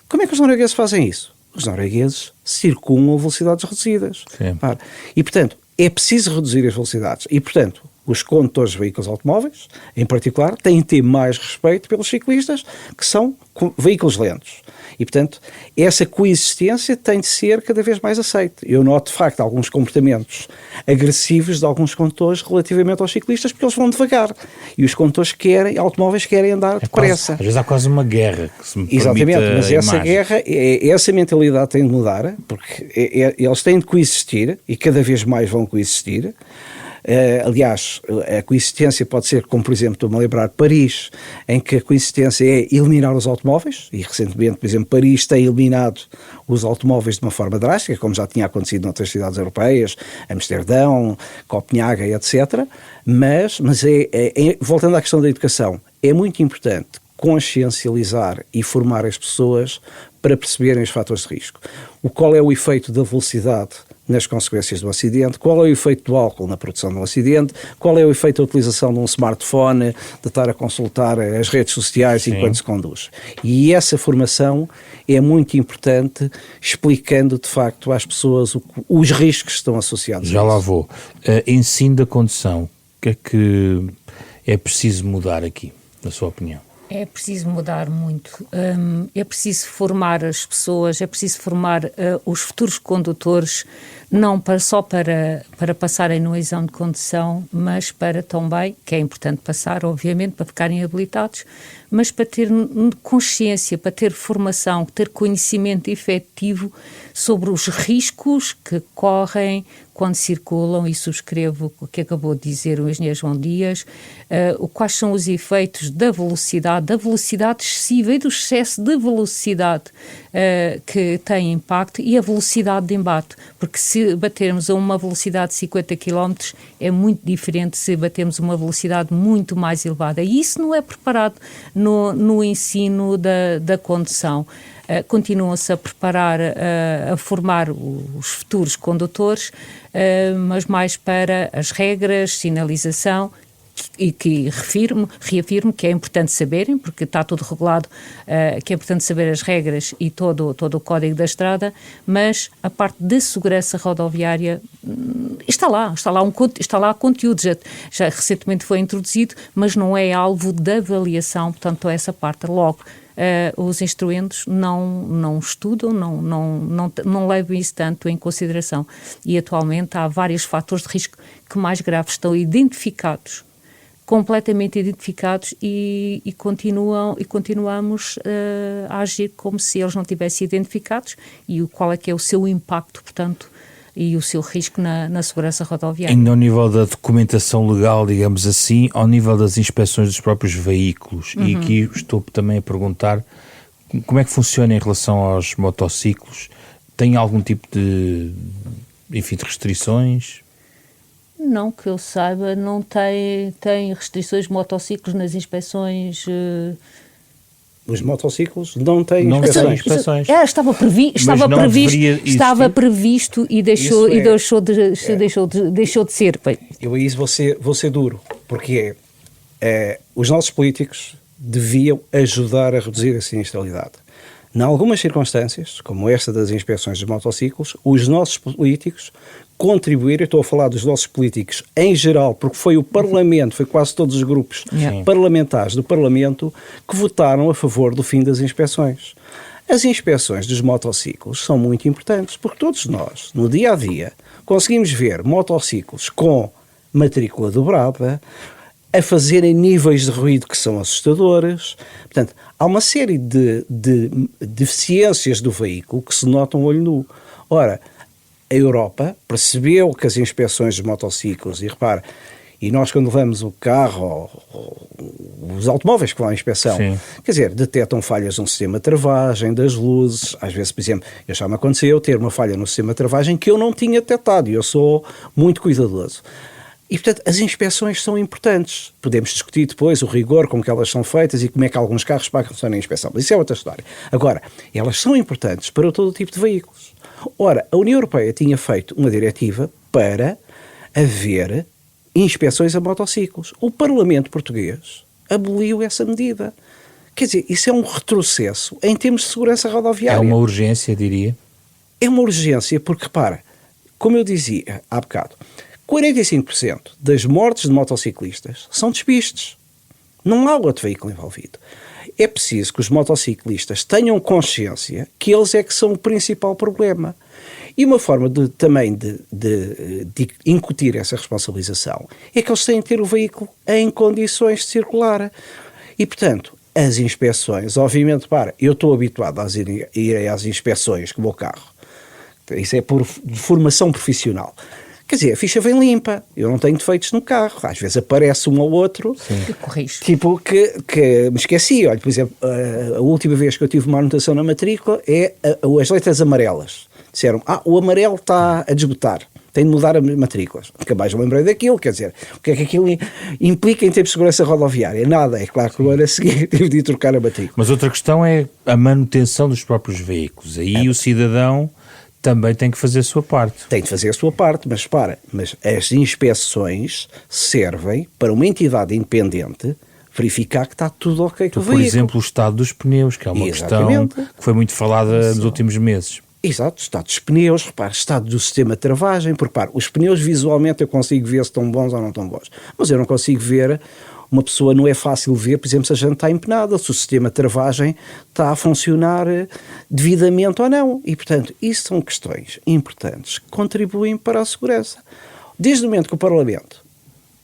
Speaker 2: Como é que os noruegueses fazem isso? Os noruegueses circulam a velocidades reduzidas. E, portanto, é preciso reduzir as velocidades. E, portanto, os condutores de veículos automóveis, em particular, têm de ter mais respeito pelos ciclistas, que são veículos lentos. E, portanto, essa coexistência tem de ser cada vez mais aceita. Eu noto, de facto, alguns comportamentos agressivos de alguns condutores relativamente aos ciclistas, porque eles vão devagar. E os condutores automóveis querem andar depressa.
Speaker 1: Às vezes há quase uma guerra que se me
Speaker 2: Exatamente, mas essa
Speaker 1: imagem.
Speaker 2: guerra, essa mentalidade tem de mudar, porque eles têm de coexistir, e cada vez mais vão coexistir. Aliás, a coexistência pode ser, como por exemplo, estou-me a lembrar Paris, em que a coexistência é eliminar os automóveis, e recentemente, por exemplo, Paris tem eliminado os automóveis de uma forma drástica, como já tinha acontecido noutras cidades europeias, Amsterdão, Copenhaga, etc. Mas voltando à questão da educação, é muito importante consciencializar e formar as pessoas para perceberem os fatores de risco. Qual é o efeito da velocidade nas consequências do acidente, qual é o efeito do álcool na produção do acidente, qual é o efeito da utilização de um smartphone, de estar a consultar as redes sociais enquanto se conduz. E essa formação é muito importante, explicando de facto às pessoas os riscos que estão associados a isso.
Speaker 1: Já lá vou. Ensino da condução, o que é preciso mudar aqui, na sua opinião?
Speaker 3: É preciso mudar muito, é preciso formar as pessoas, é preciso formar os futuros condutores, não só para passarem no exame de condução, mas para também, que é importante passar, obviamente, para ficarem habilitados, mas para ter consciência, para ter formação, ter conhecimento efetivo sobre os riscos que correm quando circulam, e subscrevo o que acabou de dizer o engenheiro João Dias, quais são os efeitos da velocidade excessiva e do excesso de velocidade que tem impacto, e a velocidade de embate, porque se batermos a uma velocidade de 50 km é muito diferente se batermos uma velocidade muito mais elevada, e isso não é preparado no ensino da condução. Continuam-se a preparar, a formar os futuros condutores, mas mais para as regras, sinalização, e que reafirmo que é importante saberem, porque está tudo regulado, que é importante saber as regras e todo o código da estrada, mas a parte de segurança rodoviária está lá conteúdo, já recentemente foi introduzido, mas não é alvo de avaliação, portanto essa parte logo. Os instruendos não estudam, não levam isso tanto em consideração, e atualmente há vários fatores de risco que mais graves estão identificados, completamente identificados, e continuamos a agir como se eles não tivessem identificados, e qual é que é o seu impacto, portanto, e o seu risco na segurança rodoviária.
Speaker 1: Ainda ao nível da documentação legal, digamos assim, ao nível das inspeções dos próprios veículos, e aqui estou também a perguntar como é que funciona em relação aos motociclos. Tem algum tipo de restrições?
Speaker 3: Não, que eu saiba, não tem restrições motociclos nas inspeções.
Speaker 2: os motociclos não têm
Speaker 1: Não
Speaker 2: inspeções.
Speaker 1: têm inspeções.
Speaker 3: Estava previsto e deixou de ser.
Speaker 2: Eu aí vou ser duro, porque os nossos políticos deviam ajudar a reduzir a sinistralidade. Em algumas circunstâncias, como esta das inspeções dos motociclos, os nossos políticos contribuíram, estou a falar dos nossos políticos em geral, porque foi o Parlamento, foi quase todos os grupos parlamentares do Parlamento que votaram a favor do fim das inspeções. As inspeções dos motociclos são muito importantes, porque todos nós, no dia-a-dia, conseguimos ver motociclos com matrícula dobrada, a fazerem níveis de ruído que são assustadores. Portanto, há uma série de deficiências do veículo que se notam olho nu. Ora, a Europa percebeu que as inspeções dos motociclos, e repara, e nós quando levamos o carro, os automóveis que vão à inspeção, quer dizer, detectam falhas no sistema de travagem, das luzes, às vezes, por exemplo, já me aconteceu ter uma falha no sistema de travagem que eu não tinha detectado, e eu sou muito cuidadoso. E, portanto, as inspeções são importantes. Podemos discutir depois o rigor com que elas são feitas e como é que alguns carros passam na inspeção. Mas isso é outra história. Agora, elas são importantes para todo tipo de veículos. Ora, a União Europeia tinha feito uma diretiva para haver inspeções a motociclos. O Parlamento português aboliu essa medida. Quer dizer, isso é um retrocesso em termos de segurança rodoviária.
Speaker 1: É uma urgência, diria.
Speaker 2: É uma urgência porque, repara, como eu dizia há bocado, 45% das mortes de motociclistas são despistes. Não há outro veículo envolvido. É preciso que os motociclistas tenham consciência que eles é que são o principal problema. E uma forma também de incutir essa responsabilização é que eles têm que ter o veículo em condições de circular. E, portanto, as inspeções, obviamente, eu estou habituado a ir às inspeções com o meu carro. Isso é por formação profissional. Quer dizer, a ficha vem limpa, eu não tenho defeitos no carro, às vezes aparece um ou outro, tipo que me esqueci. Olha, por exemplo, a última vez que eu tive manutenção na matrícula é as letras amarelas. Disseram, o amarelo está a desbotar, tem de mudar a matrícula. Nunca mais me lembrei daquilo, quer dizer, o que é que aquilo implica em termos de segurança rodoviária? Nada, é claro que agora a seguir tive de trocar a matrícula.
Speaker 1: Mas outra questão é a manutenção dos próprios veículos, aí o cidadão também tem que fazer a sua parte.
Speaker 2: Tem de fazer a sua parte, mas as inspeções servem para uma entidade independente verificar que está tudo ok com o veículo.
Speaker 1: Por exemplo, o estado dos pneus, que é uma questão que foi muito falada nos últimos meses.
Speaker 2: Exato, estado dos pneus, estado do sistema de travagem, porque os pneus visualmente eu consigo ver se estão bons ou não estão bons, mas eu não consigo ver. Uma pessoa não é fácil ver, por exemplo, se a jante está empenada, se o sistema de travagem está a funcionar devidamente ou não. E, portanto, isso são questões importantes que contribuem para a segurança. Desde o momento que o Parlamento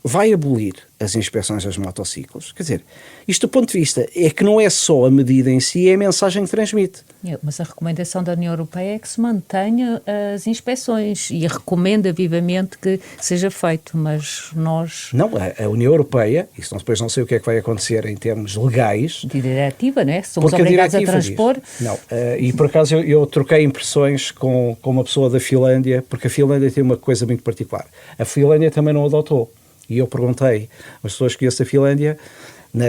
Speaker 2: vai abolir as inspeções aos motociclos, quer dizer, isto do ponto de vista é que não é só a medida em si, é a mensagem que transmite.
Speaker 3: Mas a recomendação da União Europeia é que se mantenha as inspeções e recomenda vivamente que seja feito, mas nós...
Speaker 2: Não, a União Europeia, isso depois não sei o que é que vai acontecer em termos legais...
Speaker 3: De diretiva, não é? Somos obrigados a transpor.
Speaker 2: Não, e por acaso eu troquei impressões com uma pessoa da Finlândia, porque a Finlândia tem uma coisa muito particular. A Finlândia também não adotou. E eu perguntei às pessoas que conhecem a Finlândia,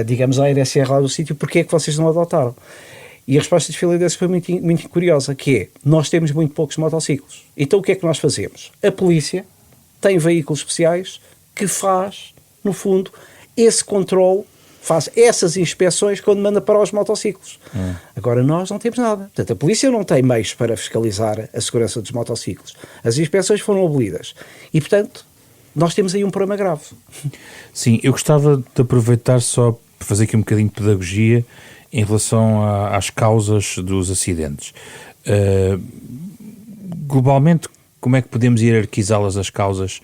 Speaker 2: digamos, à NSR lá do sítio, porquê é que vocês não adotaram? E a resposta dos finlandeses foi muito, muito curiosa, que é, nós temos muito poucos motociclos. Então o que é que nós fazemos? A polícia tem veículos especiais que faz, no fundo, esse controle, faz essas inspeções quando manda para os motociclos. Agora nós não temos nada. Portanto, a polícia não tem meios para fiscalizar a segurança dos motociclos. As inspeções foram abolidas. E, portanto, nós temos aí um problema grave.
Speaker 1: Sim, eu gostava de aproveitar só para fazer aqui um bocadinho de pedagogia em relação às causas dos acidentes. Globalmente, como é que podemos hierarquizá-las, as causas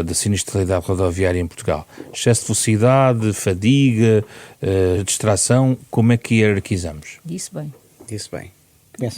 Speaker 1: da sinistralidade rodoviária em Portugal? Excesso de velocidade, fadiga, distração, como é que hierarquizamos?
Speaker 3: Disse bem.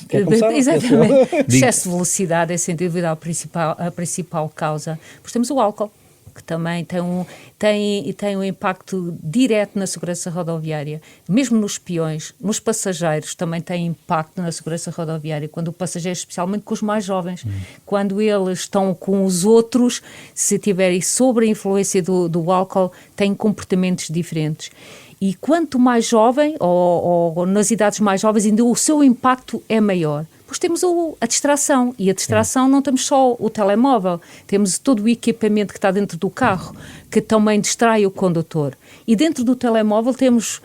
Speaker 2: Quer começar?
Speaker 3: Exatamente. Excesso de velocidade é sem dúvida a principal causa. Pois temos o álcool, que também tem um impacto direto na segurança rodoviária. Mesmo nos peões, nos passageiros também tem impacto na segurança rodoviária. Quando o passageiro, especialmente com os mais jovens, quando eles estão com os outros, se tiverem sob a influência do álcool, têm comportamentos diferentes. E quanto mais jovem, ou nas idades mais jovens, ainda o seu impacto é maior. Depois temos a distração, e a distração não temos só o telemóvel, temos todo o equipamento que está dentro do carro, que também distrai o condutor. E dentro do telemóvel temos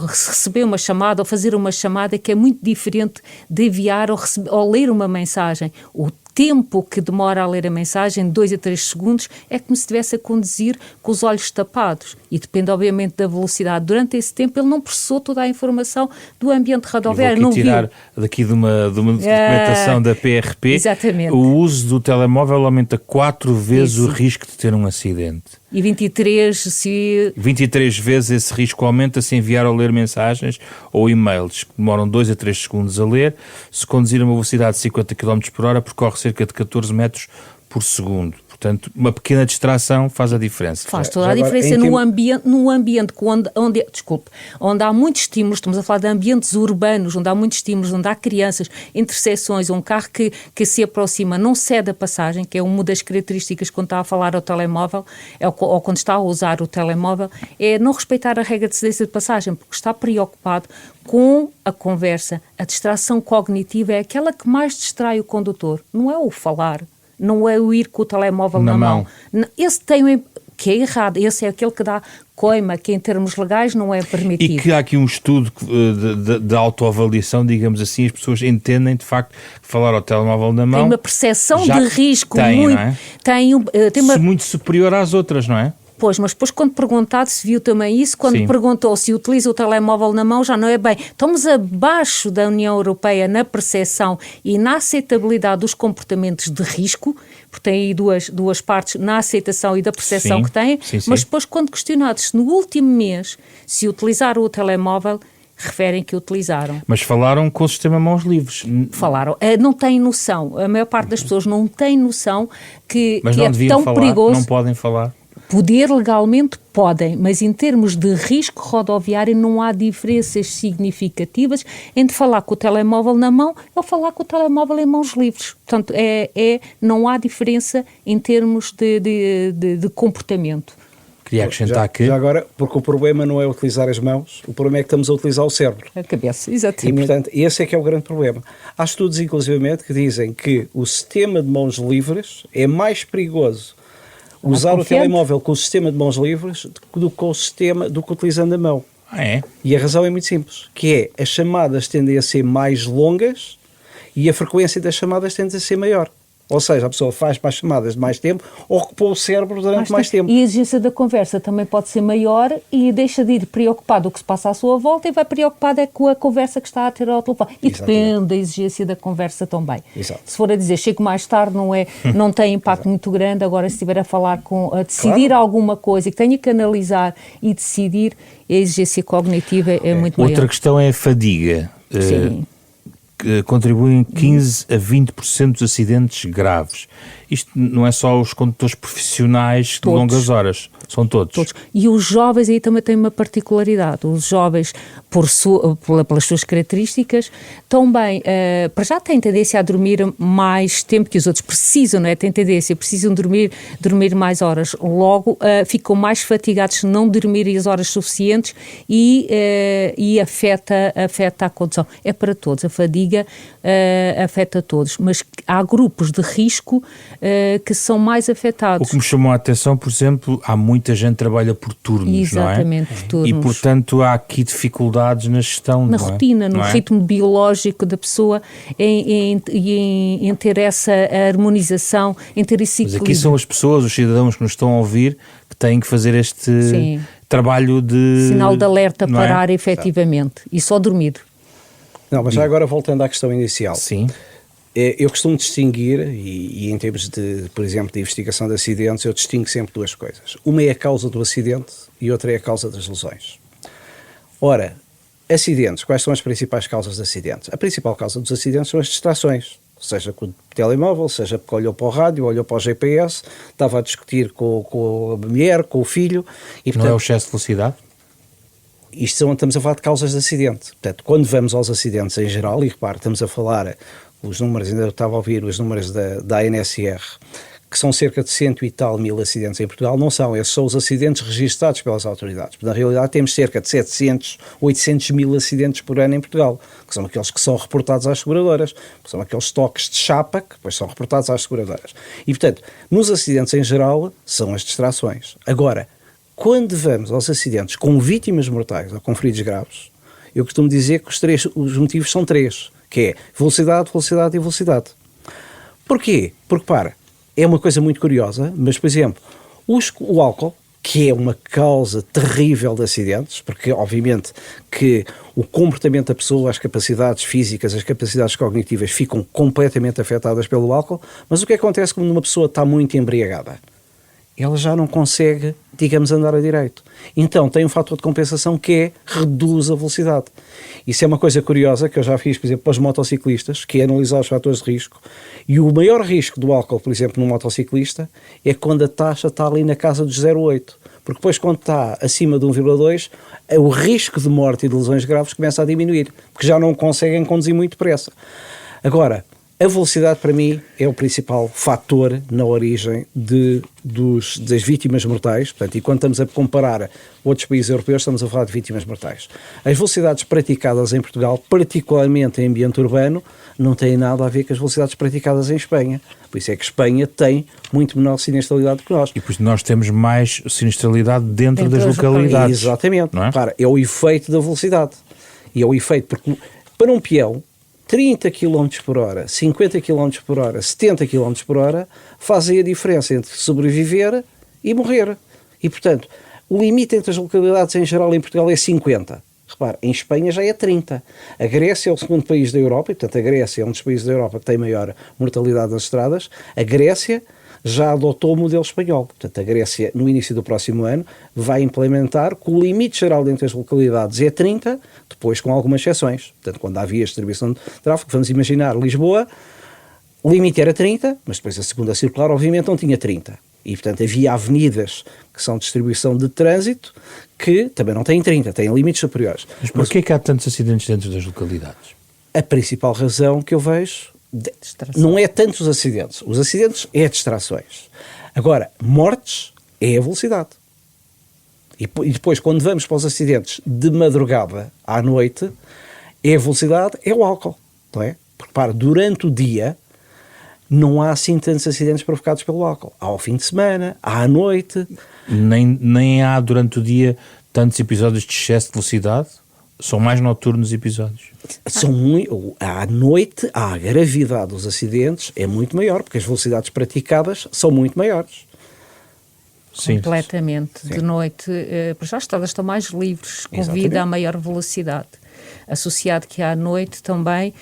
Speaker 3: receber uma chamada ou fazer uma chamada, que é muito diferente de enviar ou ler uma mensagem. O tempo que demora a ler a mensagem, 2 a 3 segundos, é como se estivesse a conduzir com os olhos tapados. E depende, obviamente, da velocidade. Durante esse tempo, ele não processou toda a informação do ambiente rodoviário.
Speaker 1: Vou aqui tirar daqui de uma documentação da PRP.
Speaker 3: Exatamente.
Speaker 1: O uso do telemóvel aumenta 4 vezes o risco de ter um acidente.
Speaker 3: E 23
Speaker 1: vezes esse risco aumenta se enviar ou ler mensagens ou e-mails, que demoram 2 a 3 segundos a ler. Se conduzir a uma velocidade de 50 km por hora, percorre cerca de 14 metros por segundo. Portanto, uma pequena distração faz a diferença.
Speaker 3: Faz toda a diferença num ambiente onde há muitos estímulos. Estamos a falar de ambientes urbanos, onde há muitos estímulos, onde há crianças, intersecções, um carro que se aproxima, não cede a passagem, que é uma das características quando está a falar ao telemóvel, ou quando está a usar o telemóvel, é não respeitar a regra de cedência de passagem, porque está preocupado com a conversa. A distração cognitiva é aquela que mais distrai o condutor, não é o falar. Não é o ir com o telemóvel na mão. Esse tem que é errado. Esse é aquele que dá coima, que em termos legais não é permitido.
Speaker 1: E que há aqui um estudo de autoavaliação, digamos assim, as pessoas entendem de facto que falar ao telemóvel na mão...
Speaker 3: Tem uma percepção de risco
Speaker 1: muito superior às outras, não é?
Speaker 3: Pois, mas depois quando perguntado se viu também isso, quando perguntou se utiliza o telemóvel na mão, já não é bem. Estamos abaixo da União Europeia na percepção e na aceitabilidade dos comportamentos de risco, porque tem aí duas partes, na aceitação e da percepção que têm, mas depois quando questionados se no último mês se utilizaram o telemóvel, referem que utilizaram.
Speaker 1: Mas falaram com o sistema mãos livres.
Speaker 3: Falaram. Não têm noção. A maior parte das pessoas não tem noção que
Speaker 1: mas não
Speaker 3: é
Speaker 1: deviam
Speaker 3: tão
Speaker 1: falar,
Speaker 3: perigoso.
Speaker 1: Não podem falar.
Speaker 3: Poder legalmente podem, mas em termos de risco rodoviário não há diferenças significativas entre falar com o telemóvel na mão ou falar com o telemóvel em mãos livres. Portanto, não há diferença em termos de comportamento.
Speaker 1: Queria acrescentar que...
Speaker 2: Já agora, porque o problema não é utilizar as mãos, o problema é que estamos a utilizar o cérebro.
Speaker 3: A cabeça, exatamente.
Speaker 2: E, portanto, esse é que é o grande problema. Há estudos, inclusivamente, que dizem que o sistema de mãos livres é mais perigoso usar o telemóvel com o sistema de mãos livres do que utilizando a mão.
Speaker 1: É?
Speaker 2: E a razão é muito simples, que é as chamadas tendem a ser mais longas e a frequência das chamadas tende a ser maior. Ou seja, a pessoa faz mais chamadas de mais tempo ou ocupa o cérebro durante mais tempo.
Speaker 3: E a exigência da conversa também pode ser maior e deixa de ir preocupado com o que se passa à sua volta e vai preocupado com a conversa que está a ter ao telefone. E depende da exigência da conversa também.
Speaker 2: Exato.
Speaker 3: Se for a dizer chego mais tarde, não tem impacto muito grande. Agora, se estiver a falar a decidir alguma coisa e que tenha que analisar e decidir, a exigência cognitiva é muito maior.
Speaker 1: Outra questão é a fadiga.
Speaker 3: Sim.
Speaker 1: Que contribuem 15% a 20% dos acidentes graves. Isto não é só os condutores profissionais de longas horas, são todos.
Speaker 3: E os jovens aí também têm uma particularidade. Os jovens, pelas suas características, também, para já têm tendência a dormir mais tempo que os outros. Precisam, não é? Têm tendência, precisam dormir mais horas. Logo, ficam mais fatigados se não dormirem as horas suficientes e afeta a condução. É para todos. A fadiga afeta todos. Mas há grupos de risco que são mais afetados.
Speaker 1: O que me chamou a atenção, por exemplo, há muita gente que trabalha por turnos,
Speaker 3: exatamente,
Speaker 1: não é?
Speaker 3: Por turnos.
Speaker 1: E, portanto, há aqui dificuldades na gestão.
Speaker 3: Na rotina, no ritmo biológico da pessoa, em ter essa harmonização, em ter esse equilíbrio.
Speaker 1: Mas aqui são as pessoas, os cidadãos que nos estão a ouvir, que têm que fazer este trabalho de...
Speaker 3: Sinal de alerta, parar efetivamente. E só dormir.
Speaker 2: Não, mas já agora voltando à questão inicial.
Speaker 1: Sim.
Speaker 2: Eu costumo distinguir, e em termos de, por exemplo, de investigação de acidentes, eu distingo sempre duas coisas. Uma é a causa do acidente e outra é a causa das lesões. Ora, acidentes, quais são as principais causas de acidentes? A principal causa dos acidentes são as distrações, seja com o telemóvel, seja porque olhou para o rádio, olhou para o GPS, estava a discutir com a mulher, com o filho. E, portanto,
Speaker 1: não é o excesso de velocidade?
Speaker 2: Estamos a falar de causas de acidente. Portanto, quando vamos aos acidentes em geral, e repare, estamos a falar... Os números, ainda eu estava a ouvir os números da ANSR, que são cerca de 100 e tal mil acidentes em Portugal, não são. Esses são os acidentes registados pelas autoridades. Na realidade, temos cerca de 700, 800 mil acidentes por ano em Portugal, que são aqueles que são reportados às seguradoras, que são aqueles toques de chapa que depois são reportados às seguradoras. E, portanto, nos acidentes em geral, são as distrações. Agora, quando vamos aos acidentes com vítimas mortais ou com feridos graves, eu costumo dizer que os motivos são três, que é velocidade, velocidade e velocidade. Porquê? Porque, é uma coisa muito curiosa, mas, por exemplo, o álcool, que é uma causa terrível de acidentes, porque, obviamente, que o comportamento da pessoa, as capacidades físicas, as capacidades cognitivas ficam completamente afetadas pelo álcool, mas o que acontece quando uma pessoa está muito embriagada? Ela já não consegue, digamos, andar a direito. Então tem um fator de compensação que é reduz a velocidade. Isso é uma coisa curiosa que eu já fiz, por exemplo, para os motociclistas, que é analisar os fatores de risco. E o maior risco do álcool, por exemplo, no motociclista, é quando a taxa está ali na casa dos 0,8. Porque depois, quando está acima de 1,2, o risco de morte e de lesões graves começa a diminuir, porque já não conseguem conduzir muito depressa. Agora, a velocidade, para mim, é o principal fator na origem das vítimas mortais. Portanto, e quando estamos a comparar outros países europeus, estamos a falar de vítimas mortais. As velocidades praticadas em Portugal, particularmente em ambiente urbano, não têm nada a ver com as velocidades praticadas em Espanha. Por isso é que Espanha tem muito menor sinistralidade que nós.
Speaker 1: E por isso nós temos mais sinistralidade dentro das localidades.
Speaker 2: Exatamente.
Speaker 1: Não é?
Speaker 2: É o efeito da velocidade. E é o efeito, porque para um peão, 30 km por hora, 50 km por hora, 70 km por hora fazem a diferença entre sobreviver e morrer. E, portanto, o limite entre as localidades em geral em Portugal é 50. Repare, em Espanha já é 30. A Grécia é o segundo país da Europa, e, portanto, a Grécia é um dos países da Europa que tem maior mortalidade nas estradas. A Grécia já adotou o modelo espanhol. Portanto, a Grécia, no início do próximo ano, vai implementar que o limite geral entre as localidades é 30, depois com algumas exceções. Portanto, quando há vias de distribuição de tráfego, vamos imaginar Lisboa, o limite era 30, mas depois a segunda circular, obviamente, não tinha 30. E, portanto, havia avenidas que são de distribuição de trânsito que também não têm 30, têm limites superiores.
Speaker 1: Mas porquê é que há tantos acidentes dentro das localidades?
Speaker 2: A principal razão que eu vejo não é tanto os acidentes é distrações. Agora, mortes é a velocidade. E depois, quando vamos para os acidentes de madrugada à noite, é a velocidade, é o álcool, não é? Porque, durante o dia não há assim tantos acidentes provocados pelo álcool. Há ao fim de semana, há à noite.
Speaker 1: Nem há durante o dia tantos episódios de excesso de velocidade? São mais noturnos episódios?
Speaker 2: À noite, a gravidade dos acidentes é muito maior, porque as velocidades praticadas são muito maiores.
Speaker 1: Sim.
Speaker 3: Completamente.
Speaker 2: Sim.
Speaker 3: De noite, para já as estradas estão mais livres, com vida a maior velocidade. Associado que à noite também,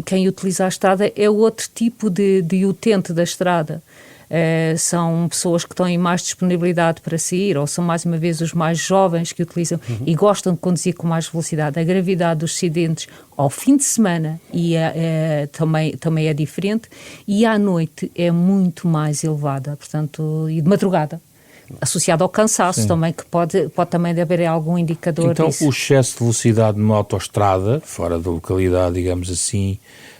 Speaker 3: quem utiliza a estrada é outro tipo de utente da estrada. São pessoas que têm mais disponibilidade para sair, ou são mais uma vez os mais jovens que utilizam e gostam de conduzir com mais velocidade. A gravidade dos acidentes ao fim de semana também é diferente, e à noite é muito mais elevada, portanto, e de madrugada. Associado ao cansaço. Sim. Também, que pode também haver algum indicador
Speaker 1: então,
Speaker 3: disso.
Speaker 1: O excesso de velocidade numa autoestrada, fora da localidade, digamos assim,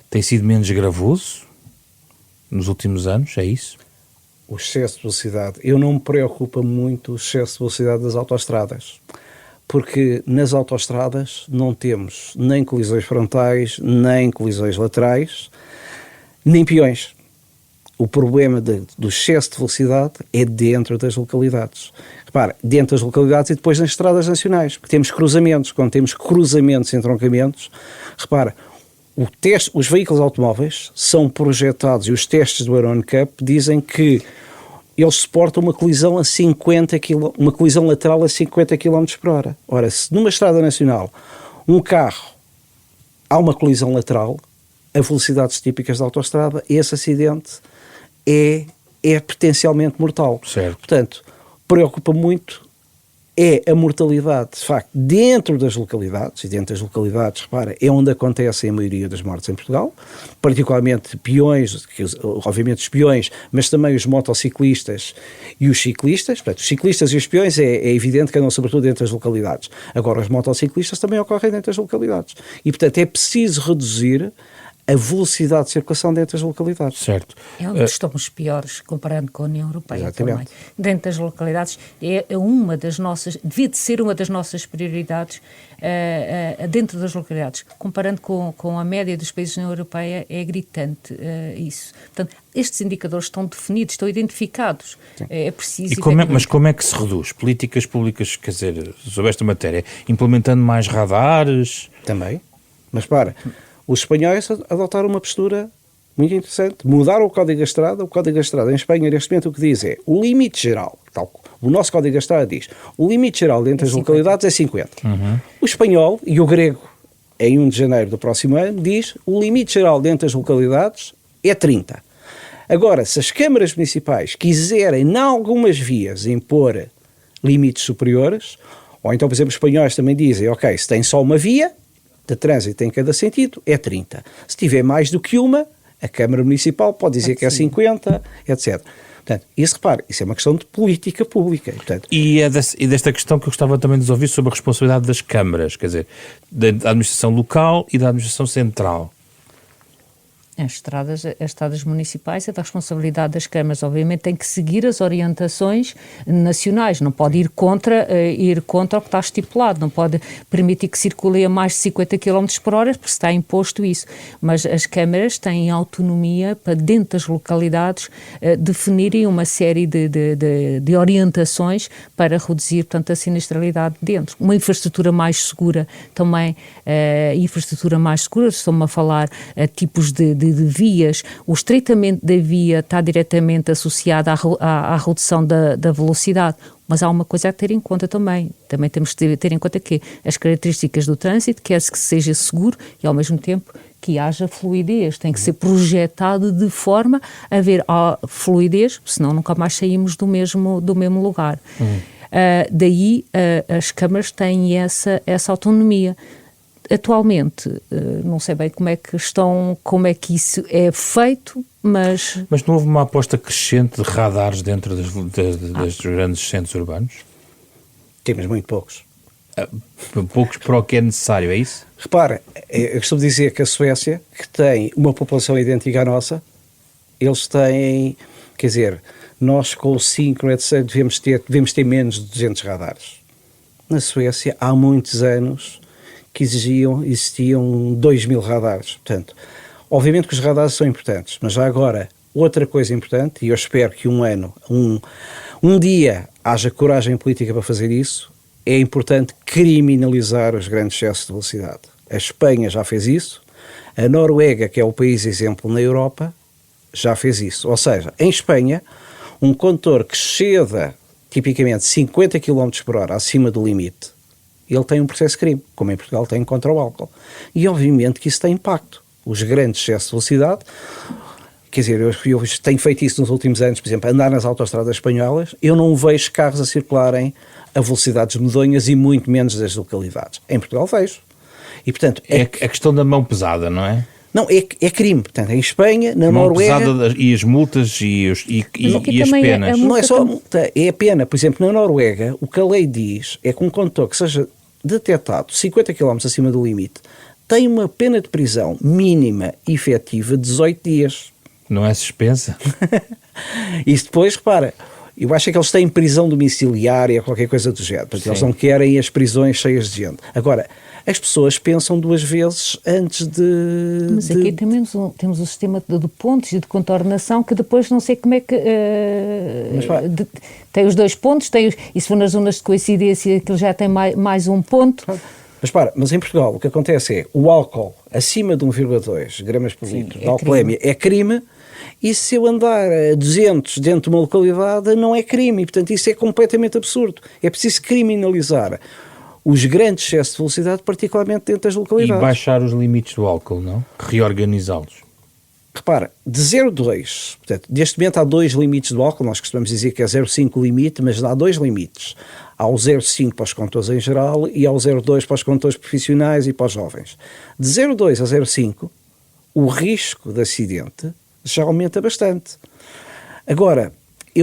Speaker 1: tem sido menos gravoso nos últimos anos, é isso?
Speaker 2: O excesso de velocidade, eu não me preocupa muito o excesso de velocidade das autoestradas, porque nas autoestradas não temos nem colisões frontais, nem colisões laterais, nem peões. O problema do excesso de velocidade é dentro das localidades. Repara, dentro das localidades e depois nas estradas nacionais, porque temos cruzamentos. Quando temos cruzamentos e entroncamentos, repara, os veículos automóveis são projetados, e os testes do Euro NCAP dizem que eles suportam uma colisão uma colisão lateral a 50 km por hora. Ora, se numa estrada nacional há uma colisão lateral, a velocidades típicas da autoestrada, esse acidente é potencialmente mortal.
Speaker 1: Certo.
Speaker 2: Portanto, preocupa muito a mortalidade, de facto, dentro das localidades, e dentro das localidades, repara, é onde acontece a maioria das mortes em Portugal, particularmente peões, obviamente os peões, mas também os motociclistas e os ciclistas. Portanto, os ciclistas e os peões é evidente que andam sobretudo dentro das localidades. Agora, os motociclistas também ocorrem dentro das localidades. E, portanto, é preciso reduzir a velocidade de circulação dentro das localidades.
Speaker 1: Certo.
Speaker 3: É onde estamos piores, comparando com a União Europeia.
Speaker 2: Exatamente.
Speaker 3: Também. Dentro das localidades, devia de ser uma das nossas prioridades dentro das localidades. Comparando com a média dos países da União Europeia, é gritante isso. Portanto, estes indicadores estão definidos, estão identificados. É preciso...
Speaker 1: Mas como é que se reduz? Políticas públicas, quer dizer, sobre esta matéria, implementando mais radares?
Speaker 2: Também. Mas para, os espanhóis adotaram uma postura muito interessante. Mudaram o Código da Estrada. O Código da Estrada em Espanha, neste momento, o que diz é o limite geral, o nosso Código da Estrada diz, o limite geral dentro das localidades é 50.
Speaker 1: Uhum.
Speaker 2: O espanhol e o grego, em 1 de janeiro do próximo ano, diz o limite geral dentro das localidades é 30. Agora, se as câmaras municipais quiserem, em algumas vias, impor limites superiores, ou então, por exemplo, os espanhóis também dizem, ok, se tem só uma via de trânsito em cada sentido, é 30. Se tiver mais do que uma, a Câmara Municipal pode dizer que é 50, etc. Portanto, isso, repare, isso é uma questão de política pública. Portanto,
Speaker 1: e desta questão que eu gostava também de ouvir sobre a responsabilidade das câmaras, quer dizer, da administração local e da administração central.
Speaker 3: As estradas municipais é da responsabilidade das câmaras. Obviamente tem que seguir as orientações nacionais, não pode ir contra o que está estipulado, não pode permitir que circule a mais de 50 km por hora, porque está imposto isso. Mas as câmaras têm autonomia para, dentro das localidades, definirem uma série de orientações para reduzir, portanto, a sinistralidade dentro. Uma infraestrutura mais segura também, estou-me a falar a tipos de vias. O estreitamento da via está diretamente associado à redução da velocidade, mas há uma coisa a ter em conta também. Também temos de ter em conta que as características do trânsito, quer-se que seja seguro e ao mesmo tempo que haja fluidez, tem que ser projetado de forma a haver fluidez, senão nunca mais saímos do mesmo lugar. Daí as câmaras têm essa autonomia. Atualmente, não sei bem como é que isso é feito, mas...
Speaker 1: Mas não houve uma aposta crescente de radares dentro dos grandes centros urbanos?
Speaker 2: temos muito poucos.
Speaker 1: Poucos para o que é necessário, é isso?
Speaker 2: Repara, eu costumo dizer que a Suécia, que tem uma população idêntica à nossa, eles têm, quer dizer, nós com o 5, etc., devemos ter menos de 200 radares. Na Suécia, há muitos anos que existiam 2.000 radares. Portanto, obviamente que os radares são importantes, mas já agora, outra coisa importante, e eu espero que um dia haja coragem política para fazer isso, é importante criminalizar os grandes excessos de velocidade. A Espanha já fez isso, a Noruega, que é o país exemplo na Europa, já fez isso. Ou seja, em Espanha, um condutor que exceda tipicamente 50 km por hora acima do limite, ele tem um processo de crime, como em Portugal tem contra o álcool. E obviamente que isso tem impacto. Os grandes excessos de velocidade, quer dizer, eu tenho feito isso nos últimos anos, por exemplo, andar nas autoestradas espanholas, eu não vejo carros a circularem a velocidades medonhas e muito menos das localidades. Em Portugal vejo. E, portanto,
Speaker 1: é a questão da mão pesada, não é?
Speaker 2: Não, é crime. Portanto, em Espanha, na Noruega...
Speaker 1: Pesada e as multas e as penas.
Speaker 2: Não é só a multa, é a pena. Por exemplo, na Noruega, o que a lei diz é que um condutor que seja detectado 50 km acima do limite tem uma pena de prisão mínima efetiva de 18 dias.
Speaker 1: Não é suspensa?
Speaker 2: Isso depois, repara, eu acho que eles têm prisão domiciliária, qualquer coisa do género. Porque eles não querem as prisões cheias de gente. Agora, as pessoas pensam duas vezes antes de...
Speaker 3: Mas aqui temos o sistema de pontos e de contornação que depois não sei como é que... tem os dois pontos, e se for nas zonas de coincidência que ele já tem mais um ponto...
Speaker 2: Mas em Portugal o que acontece é o álcool acima de 1,2 gramas por litro de alcoolemia é crime, e se eu andar a 200 dentro de uma localidade não é crime, e portanto isso é completamente absurdo. É preciso criminalizar os grandes excessos de velocidade, particularmente dentro das localidades.
Speaker 1: E baixar os limites do álcool, não? Reorganizá-los.
Speaker 2: Repara, de 0,2, portanto, neste momento há dois limites do álcool, nós costumamos dizer que é 0,5 limite, mas há dois limites. Há o 0,5 para os condutores em geral e há o 0,2 para os condutores profissionais e para os jovens. De 0,2 a 0,5, o risco de acidente já aumenta bastante. Agora,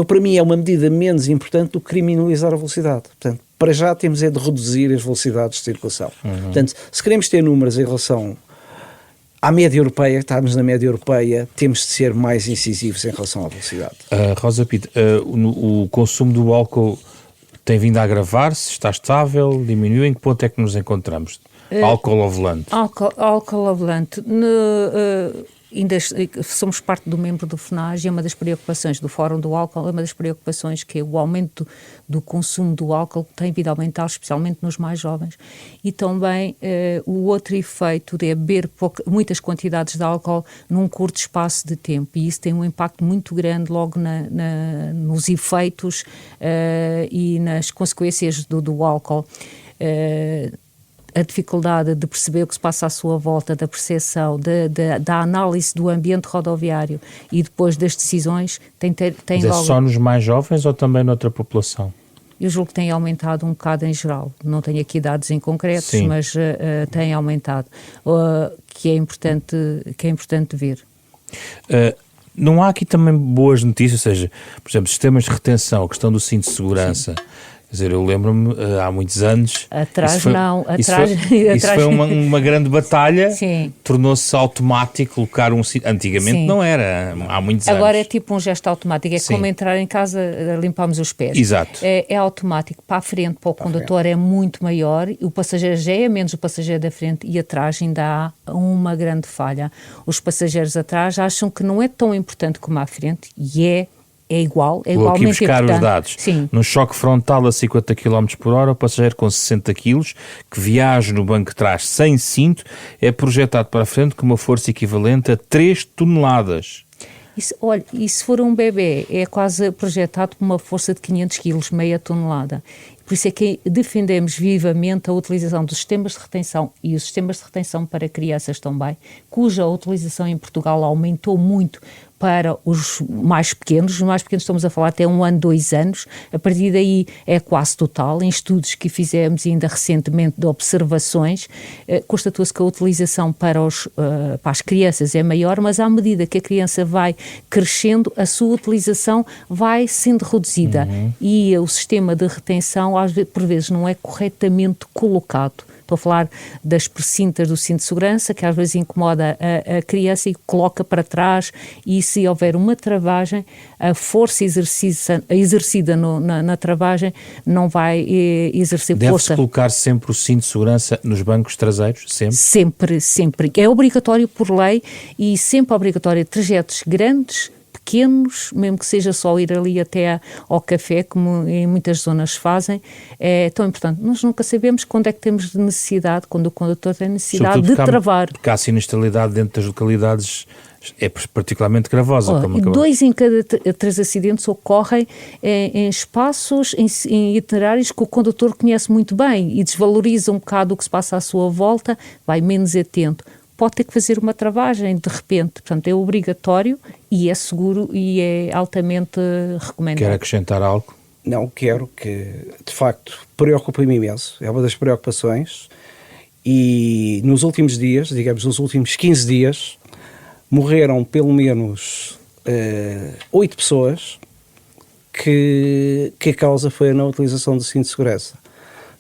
Speaker 2: para mim é uma medida menos importante do que criminalizar a velocidade. Portanto, para já temos é de reduzir as velocidades de circulação. Portanto, se queremos ter números em relação à média europeia, estamos na média europeia, temos de ser mais incisivos em relação à velocidade.
Speaker 1: Rosa Pinto, o consumo do álcool tem vindo a agravar-se, está estável, diminuiu, em que ponto é que nos encontramos? Álcool ao volante.
Speaker 3: Álcool ao volante. Ainda somos parte do membro do FNAG e uma das preocupações do Fórum do Álcool, uma das preocupações que é o aumento do consumo do álcool que tem vindo a aumentar, especialmente nos mais jovens. E também o outro efeito de beber muitas quantidades de álcool num curto espaço de tempo, e isso tem um impacto muito grande logo nos efeitos e nas consequências do álcool. A dificuldade de perceber o que se passa à sua volta, da percepção, da análise do ambiente rodoviário e depois das decisões, tem
Speaker 1: Mas é
Speaker 3: logo...
Speaker 1: só nos mais jovens ou também noutra população?
Speaker 3: Eu julgo que tem aumentado um bocado em geral. Não tenho aqui dados em concreto,
Speaker 1: Sim.
Speaker 3: mas tem aumentado, que é importante ver.
Speaker 1: Não há aqui também boas notícias, ou seja, por exemplo, sistemas de retenção, a questão do cinto de segurança. Sim. Quer dizer, eu lembro-me, há muitos anos... Isso foi uma grande batalha.
Speaker 3: Sim.
Speaker 1: Tornou-se automático colocar um cinto. Antigamente Sim. Não era, há muitos anos.
Speaker 3: Agora é tipo um gesto automático, é Sim. como entrar em casa, limpamos os pés.
Speaker 1: Exato.
Speaker 3: É automático, para a frente, para o condutor é muito maior, o passageiro já é menos o passageiro da frente e atrás ainda há uma grande falha. Os passageiros atrás acham que não é tão importante como à frente e é igualmente importante. Vou aqui
Speaker 1: buscar os dados.
Speaker 3: Sim.
Speaker 1: Num choque frontal a 50 km por hora, o passageiro com 60 kg que viaja no banco de trás sem cinto é projetado para a frente com uma força equivalente a 3 toneladas.
Speaker 3: E se for um bebê, é quase projetado com uma força de 500 kg, meia tonelada. Por isso é que defendemos vivamente a utilização dos sistemas de retenção e os sistemas de retenção para crianças também, cuja utilização em Portugal aumentou muito para os mais pequenos. Os mais pequenos estamos a falar até 1 ano, 2 anos. A partir daí é quase total. Em estudos que fizemos ainda recentemente de observações, constatou-se que a utilização para as crianças é maior, mas à medida que a criança vai crescendo, a sua utilização vai sendo reduzida. E o sistema de retenção, por vezes, não é corretamente colocado. Estou a falar das precintas do cinto de segurança, que às vezes incomoda a criança e coloca para trás, e se houver uma travagem, a força exercida na travagem não vai exercer força.
Speaker 1: Deve-se colocar sempre o cinto de segurança nos bancos traseiros? Sempre?
Speaker 3: Sempre. É obrigatório por lei e sempre obrigatório trajetos grandes, pequenos, mesmo que seja só ir ali até ao café, como em muitas zonas fazem, é tão importante. Nós nunca sabemos quando é que temos necessidade, quando o condutor tem necessidade de travar.
Speaker 1: Porque a sinistralidade dentro das localidades é particularmente gravosa.
Speaker 3: 2 em cada 3 acidentes ocorrem em espaços, em itinerários que o condutor conhece muito bem e desvaloriza um bocado o que se passa à sua volta, vai menos atento. Pode ter que fazer uma travagem de repente, portanto é obrigatório e é seguro e é altamente recomendado.
Speaker 1: Quer acrescentar algo?
Speaker 2: Não, quero, que de facto preocupa-me imenso, é uma das preocupações, e nos últimos dias, digamos nos últimos 15 dias, morreram pelo menos 8 pessoas que a causa foi a não utilização do cinto de segurança.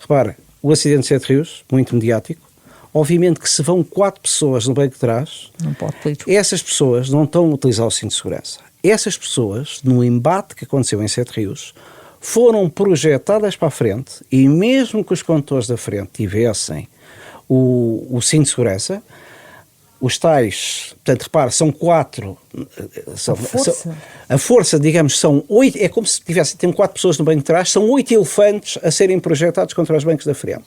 Speaker 2: Repara, o acidente de Sete Rios, muito mediático. Obviamente que se vão 4 pessoas no banco de trás,
Speaker 3: não pode ter.
Speaker 2: Essas pessoas não estão a utilizar o cinto de segurança. Essas pessoas, no embate que aconteceu em Sete Rios, foram projetadas para a frente, e mesmo que os condutores da frente tivessem o cinto de segurança, os tais, portanto, repara, são 4, a força, digamos, são 8, é como se tem 4 pessoas no banco de trás, são 8 elefantes a serem projetados contra os bancos da frente.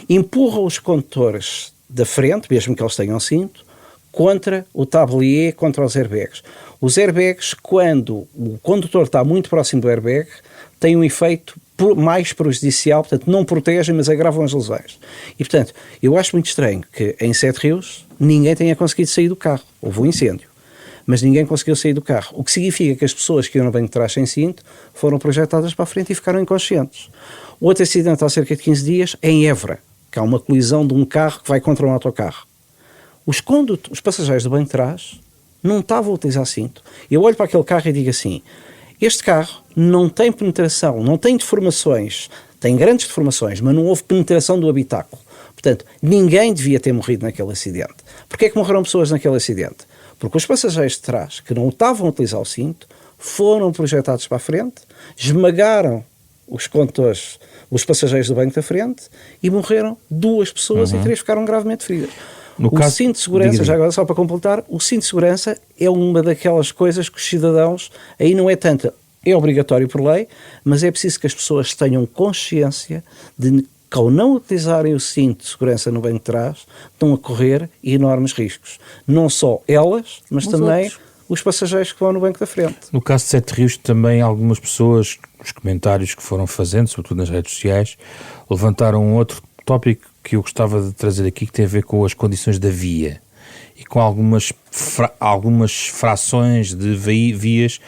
Speaker 2: Empurram os condutores da frente, mesmo que eles tenham cinto, contra o tablier, contra os airbags. Os airbags, quando o condutor está muito próximo do airbag, têm um efeito mais prejudicial, portanto não protegem, mas agravam as lesões. E portanto, eu acho muito estranho que em Sete Rios ninguém tenha conseguido sair do carro. Houve um incêndio, mas ninguém conseguiu sair do carro, o que significa que as pessoas que iam no banco de trás sem cinto foram projetadas para a frente e ficaram inconscientes. Outro acidente há cerca de 15 dias é em Évora, que há uma colisão de um carro que vai contra um autocarro. Os passageiros do banco de trás não estavam a utilizar cinto. Eu olho para aquele carro e digo assim: este carro não tem penetração, não tem deformações, tem grandes deformações, mas não houve penetração do habitáculo. Portanto, ninguém devia ter morrido naquele acidente. Porquê é que morreram pessoas naquele acidente? Porque os passageiros de trás, que não estavam a utilizar o cinto, foram projetados para a frente, esmagaram os condutores, os passageiros do banco da frente, e morreram 2 pessoas e 3 ficaram gravemente feridas. Cinto de segurança, já agora só para completar, o cinto de segurança é uma daquelas coisas que os cidadãos, aí não é tanto, é obrigatório por lei, mas é preciso que as pessoas tenham consciência de que ao não utilizarem o cinto de segurança no banco de trás, estão a correr enormes riscos. Não só elas, mas também os passageiros que vão no banco da frente.
Speaker 1: No caso de Sete Rios, também algumas pessoas, nos comentários que foram fazendo, sobretudo nas redes sociais, levantaram um outro tópico que eu gostava de trazer aqui, que tem a ver com as condições da via e com algumas frações de vias,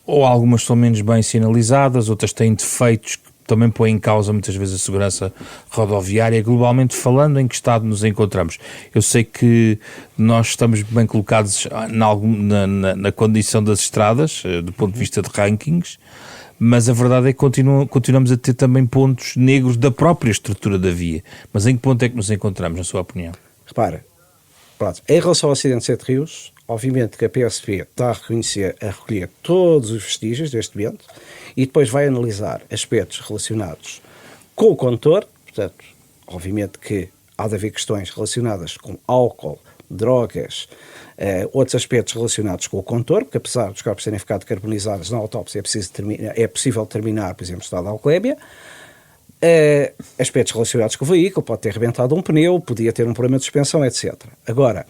Speaker 1: ou algumas são menos bem sinalizadas, outras têm defeitos que também põem em causa muitas vezes a segurança rodoviária. Globalmente falando, em que estado nos encontramos? Eu sei que nós estamos bem colocados na condição das estradas, do ponto de vista de rankings, mas a verdade é que continuamos a ter também pontos negros da própria estrutura da via. Mas em que ponto é que nos encontramos, na sua opinião?
Speaker 2: Repara, pronto, em relação ao acidente de Sete Rios, obviamente que a PSP está a recolher todos os vestígios deste evento e depois vai analisar aspectos relacionados com o condutor. Portanto, obviamente que há de haver questões relacionadas com álcool, drogas, outros aspectos relacionados com o condutor, porque apesar dos corpos terem ficado carbonizados na autópsia, é possível determinar, por exemplo, o estado de alcoolemia. Aspectos relacionados com o veículo, pode ter rebentado um pneu, podia ter um problema de suspensão, etc. Agora,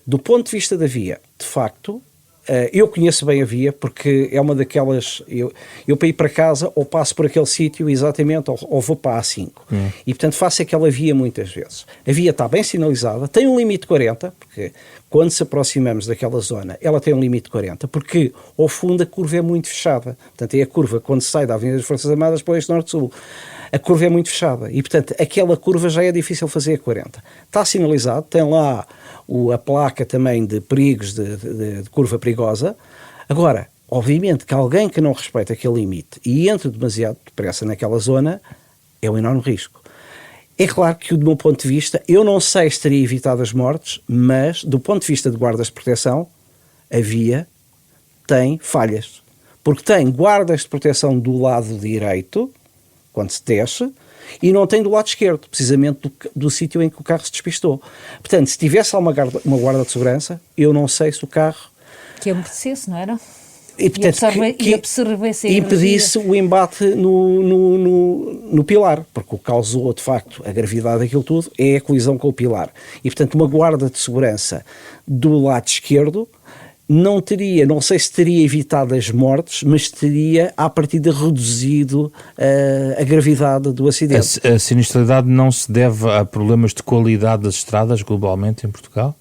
Speaker 2: do ponto de vista da via, de facto, eu conheço bem a via, porque é uma daquelas... Eu para ir para casa, ou passo por aquele sítio exatamente, ou vou para a A5. E, portanto, faço aquela via muitas vezes. A via está bem sinalizada, tem um limite de 40, porque quando se aproximamos daquela zona, ela tem um limite de 40, porque, ao fundo, a curva é muito fechada. Portanto, é a curva quando se sai da Avenida das Forças Armadas para o Eixo Norte-Sul. A curva é muito fechada e, portanto, aquela curva já é difícil fazer a 40. Está sinalizado, tem lá a placa também de perigos de curva perigosa. Agora, obviamente que alguém que não respeita aquele limite e entra demasiado depressa naquela zona é um enorme risco. É claro que, do meu ponto de vista, eu não sei se teria evitado as mortes, mas, do ponto de vista de guardas de proteção, a via tem falhas. Porque tem guardas de proteção do lado direito, quando se desce, e não tem do lado esquerdo, precisamente do sítio em que o carro se despistou. Portanto, se tivesse lá uma guarda de segurança, eu não sei se o carro...
Speaker 3: Que amortecesse, não era?
Speaker 2: E, portanto,
Speaker 3: que absorvesse a
Speaker 2: impedisse o embate no pilar, porque o que causou, de facto, a gravidade daquilo tudo é a colisão com o pilar. E, portanto, uma guarda de segurança do lado esquerdo não sei se teria evitado as mortes, mas teria, à partida, reduzido a gravidade do acidente.
Speaker 1: A sinistralidade não se deve a problemas de qualidade das estradas globalmente em Portugal?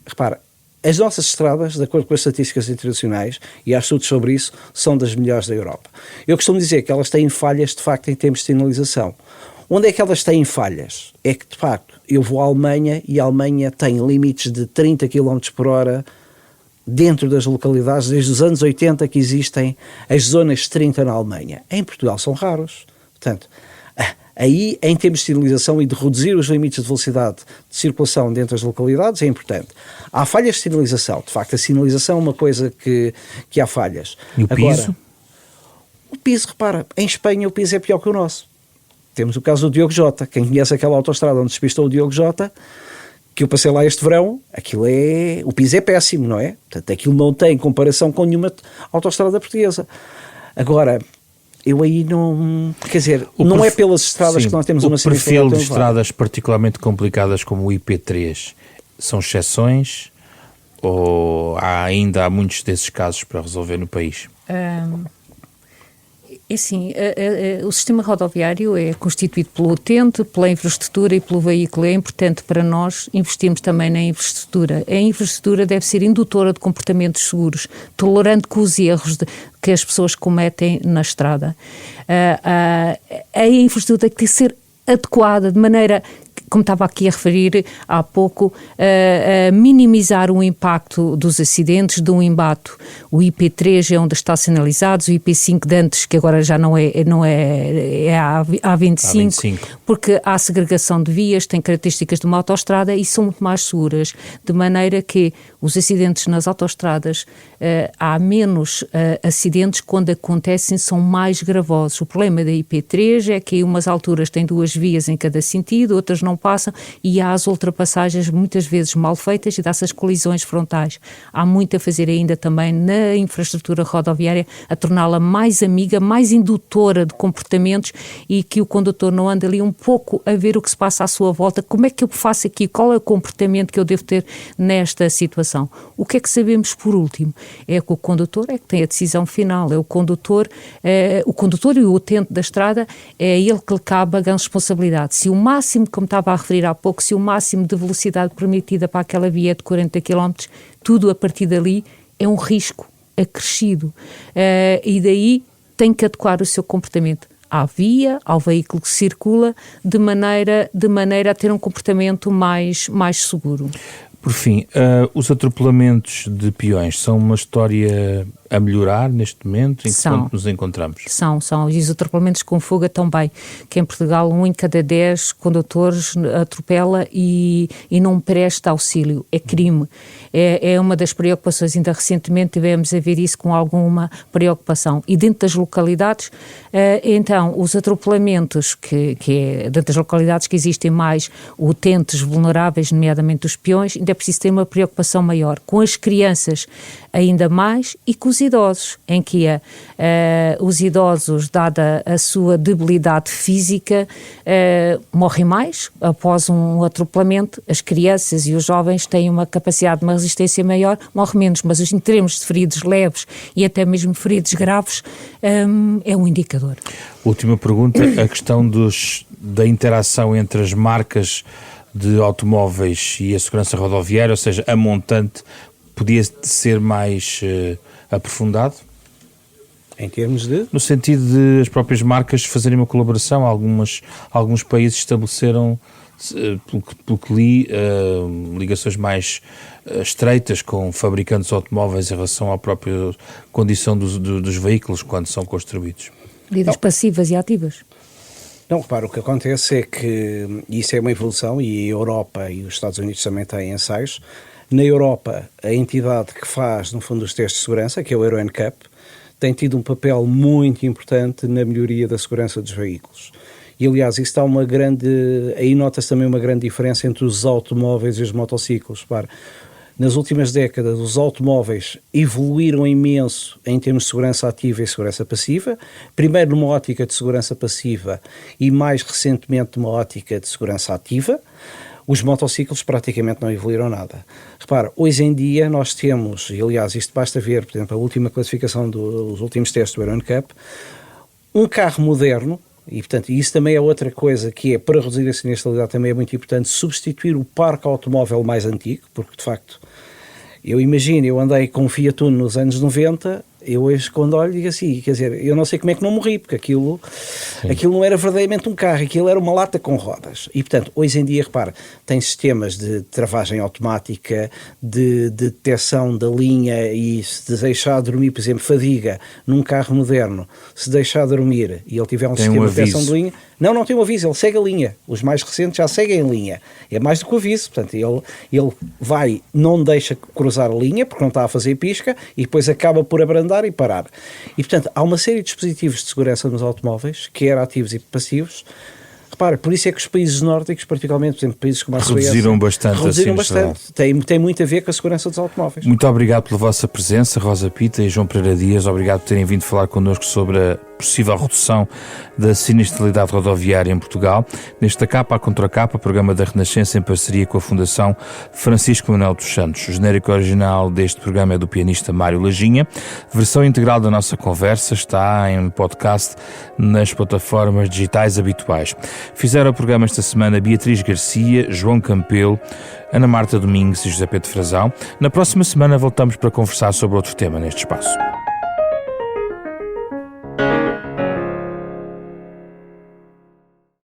Speaker 2: Repara, as nossas estradas, de acordo com as estatísticas internacionais, e há estudos sobre isso, são das melhores da Europa. Eu costumo dizer que elas têm falhas, de facto, em termos de sinalização. Onde é que elas têm falhas? É que, de facto, eu vou à Alemanha e a Alemanha tem limites de 30 km por hora dentro das localidades, desde os anos 80 que existem as zonas de 30 na Alemanha. Em Portugal são raros. Portanto, aí, em termos de sinalização e de reduzir os limites de velocidade de circulação dentro das localidades, é importante. Há falhas de sinalização. De facto, a sinalização é uma coisa que há falhas.
Speaker 1: E o piso?
Speaker 2: Agora, o piso, repara, em Espanha o piso é pior que o nosso. Temos o caso do Diogo Jota. Quem conhece aquela autoestrada onde despistou o Diogo Jota, que eu passei lá este verão, o piso é péssimo, não é? Portanto, aquilo não tem comparação com nenhuma autoestrada portuguesa. Agora, eu aí não... Quer dizer, não é pelas estradas que nós temos uma sinistralidade.
Speaker 1: O perfil de estradas particularmente complicadas como o IP3 são exceções ou há muitos desses casos para resolver no país?
Speaker 3: É assim, o sistema rodoviário é constituído pelo utente, pela infraestrutura e pelo veículo. É importante para nós investirmos também na infraestrutura. A infraestrutura deve ser indutora de comportamentos seguros, tolerante com os erros que as pessoas cometem na estrada. A infraestrutura tem que ser adequada, de maneira como estava aqui a referir há pouco, a minimizar o impacto dos acidentes de um embate. O IP3 é onde está sinalizado, o IP5 de antes, que agora já não é a A25, porque há segregação de vias, tem características de uma autoestrada e são muito mais seguras, de maneira que os acidentes nas autoestradas, há menos acidentes, quando acontecem são mais gravosos. O problema da IP3 é que umas alturas têm 2 vias em cada sentido, outras não passam, e há as ultrapassagens muitas vezes mal feitas e dessas colisões frontais. Há muito a fazer ainda também na infraestrutura rodoviária, a torná-la mais amiga, mais indutora de comportamentos, e que o condutor não ande ali um pouco a ver o que se passa à sua volta. Como é que eu faço aqui? Qual é o comportamento que eu devo ter nesta situação? O que é que sabemos por último? É que o condutor é que tem a decisão final, é o condutor e o utente da estrada, é ele que lhe cabe a grande responsabilidade. Se o máximo, como estava a referir há pouco, se o máximo de velocidade permitida para aquela via é de 40 km, tudo a partir dali é um risco acrescido, e daí tem que adequar o seu comportamento à via, ao veículo que circula, de maneira a ter um comportamento mais seguro.
Speaker 1: Por fim, os atropelamentos de peões são uma história a melhorar neste momento? Em que ponto nos encontramos?
Speaker 3: São. E os atropelamentos com fuga também, que em Portugal 1 em cada 10 condutores atropela e não presta auxílio. É crime. É uma das preocupações. Ainda recentemente tivemos a ver isso com alguma preocupação. E dentro das localidades, então, os atropelamentos, dentro das localidades que existem mais utentes vulneráveis, nomeadamente os peões, ainda é preciso ter uma preocupação maior. Com as crianças, ainda mais, e com os idosos, em que os idosos, dada a sua debilidade física, morrem mais após um atropelamento. As crianças e os jovens têm uma capacidade de uma resistência maior, morrem menos, mas em termos de feridos leves e até mesmo feridos graves, é um indicador.
Speaker 1: Última pergunta, a questão da interação entre as marcas de automóveis e a segurança rodoviária, ou seja, a montante, podia ser mais aprofundado?
Speaker 2: Em termos de?
Speaker 1: No sentido de as próprias marcas fazerem uma colaboração. Alguns países estabeleceram, pelo que li, ligações mais estreitas com fabricantes de automóveis em relação à própria condição dos veículos quando são construídos.
Speaker 3: Medidas passivas e ativas.
Speaker 2: Não, repara, o que acontece é que isso é uma evolução, e a Europa e os Estados Unidos também têm ensaios. Na Europa, a entidade que faz, no fundo, os testes de segurança, que é o Euro NCAP, tem tido um papel muito importante na melhoria da segurança dos veículos. E, aliás, isso dá uma grande... Aí nota-se também uma grande diferença entre os automóveis e os motociclos. Repara, nas últimas décadas, os automóveis evoluíram imenso em termos de segurança ativa e segurança passiva. Primeiro numa ótica de segurança passiva e mais recentemente numa ótica de segurança ativa. Os motociclos praticamente não evoluíram nada. Repara, hoje em dia nós temos, e aliás isto basta ver, por exemplo, a última classificação dos últimos testes do Euro NCAP, um carro moderno, e portanto isso também é outra coisa que é, para reduzir a sinistralidade também é muito importante, substituir o parque automóvel mais antigo, porque de facto, eu andei com Fiat Uno nos anos 90, eu hoje quando olho digo assim, quer dizer, eu não sei como é que não morri, porque aquilo não era verdadeiramente um carro, aquilo era uma lata com rodas. E portanto, hoje em dia, repara, tem sistemas de travagem automática, de detecção da linha, e se deixar dormir, por exemplo, fadiga num carro moderno, se deixar dormir e ele tiver um sistema de detecção de linha, não tem um aviso, ele segue a linha. Os mais recentes já seguem a linha. É mais do que o aviso, portanto, ele vai, não deixa cruzar a linha, porque não está a fazer pisca, e depois acaba por abrandar e parar. E, portanto, há uma série de dispositivos de segurança nos automóveis, quer ativos e passivos. Repara, por isso é que os países nórdicos, particularmente, por exemplo, países como a Suécia,
Speaker 1: reduziram bastante.
Speaker 2: Tem muito a ver com a segurança dos automóveis.
Speaker 1: Muito obrigado pela vossa presença, Rosa Pita e João Pereira Dias. Obrigado por terem vindo falar connosco sobre a possível redução da sinistralidade rodoviária em Portugal. Nesta Capa à Contra Capa, programa da Renascença em parceria com a Fundação Francisco Manuel dos Santos. O genérico original deste programa é do pianista Mário Lajinha. Versão integral da nossa conversa está em podcast nas plataformas digitais habituais. Fizeram o programa esta semana Beatriz Garcia, João Campelo, Ana Marta Domingues e José Pedro Frazão. Na próxima semana voltamos para conversar sobre outro tema neste espaço.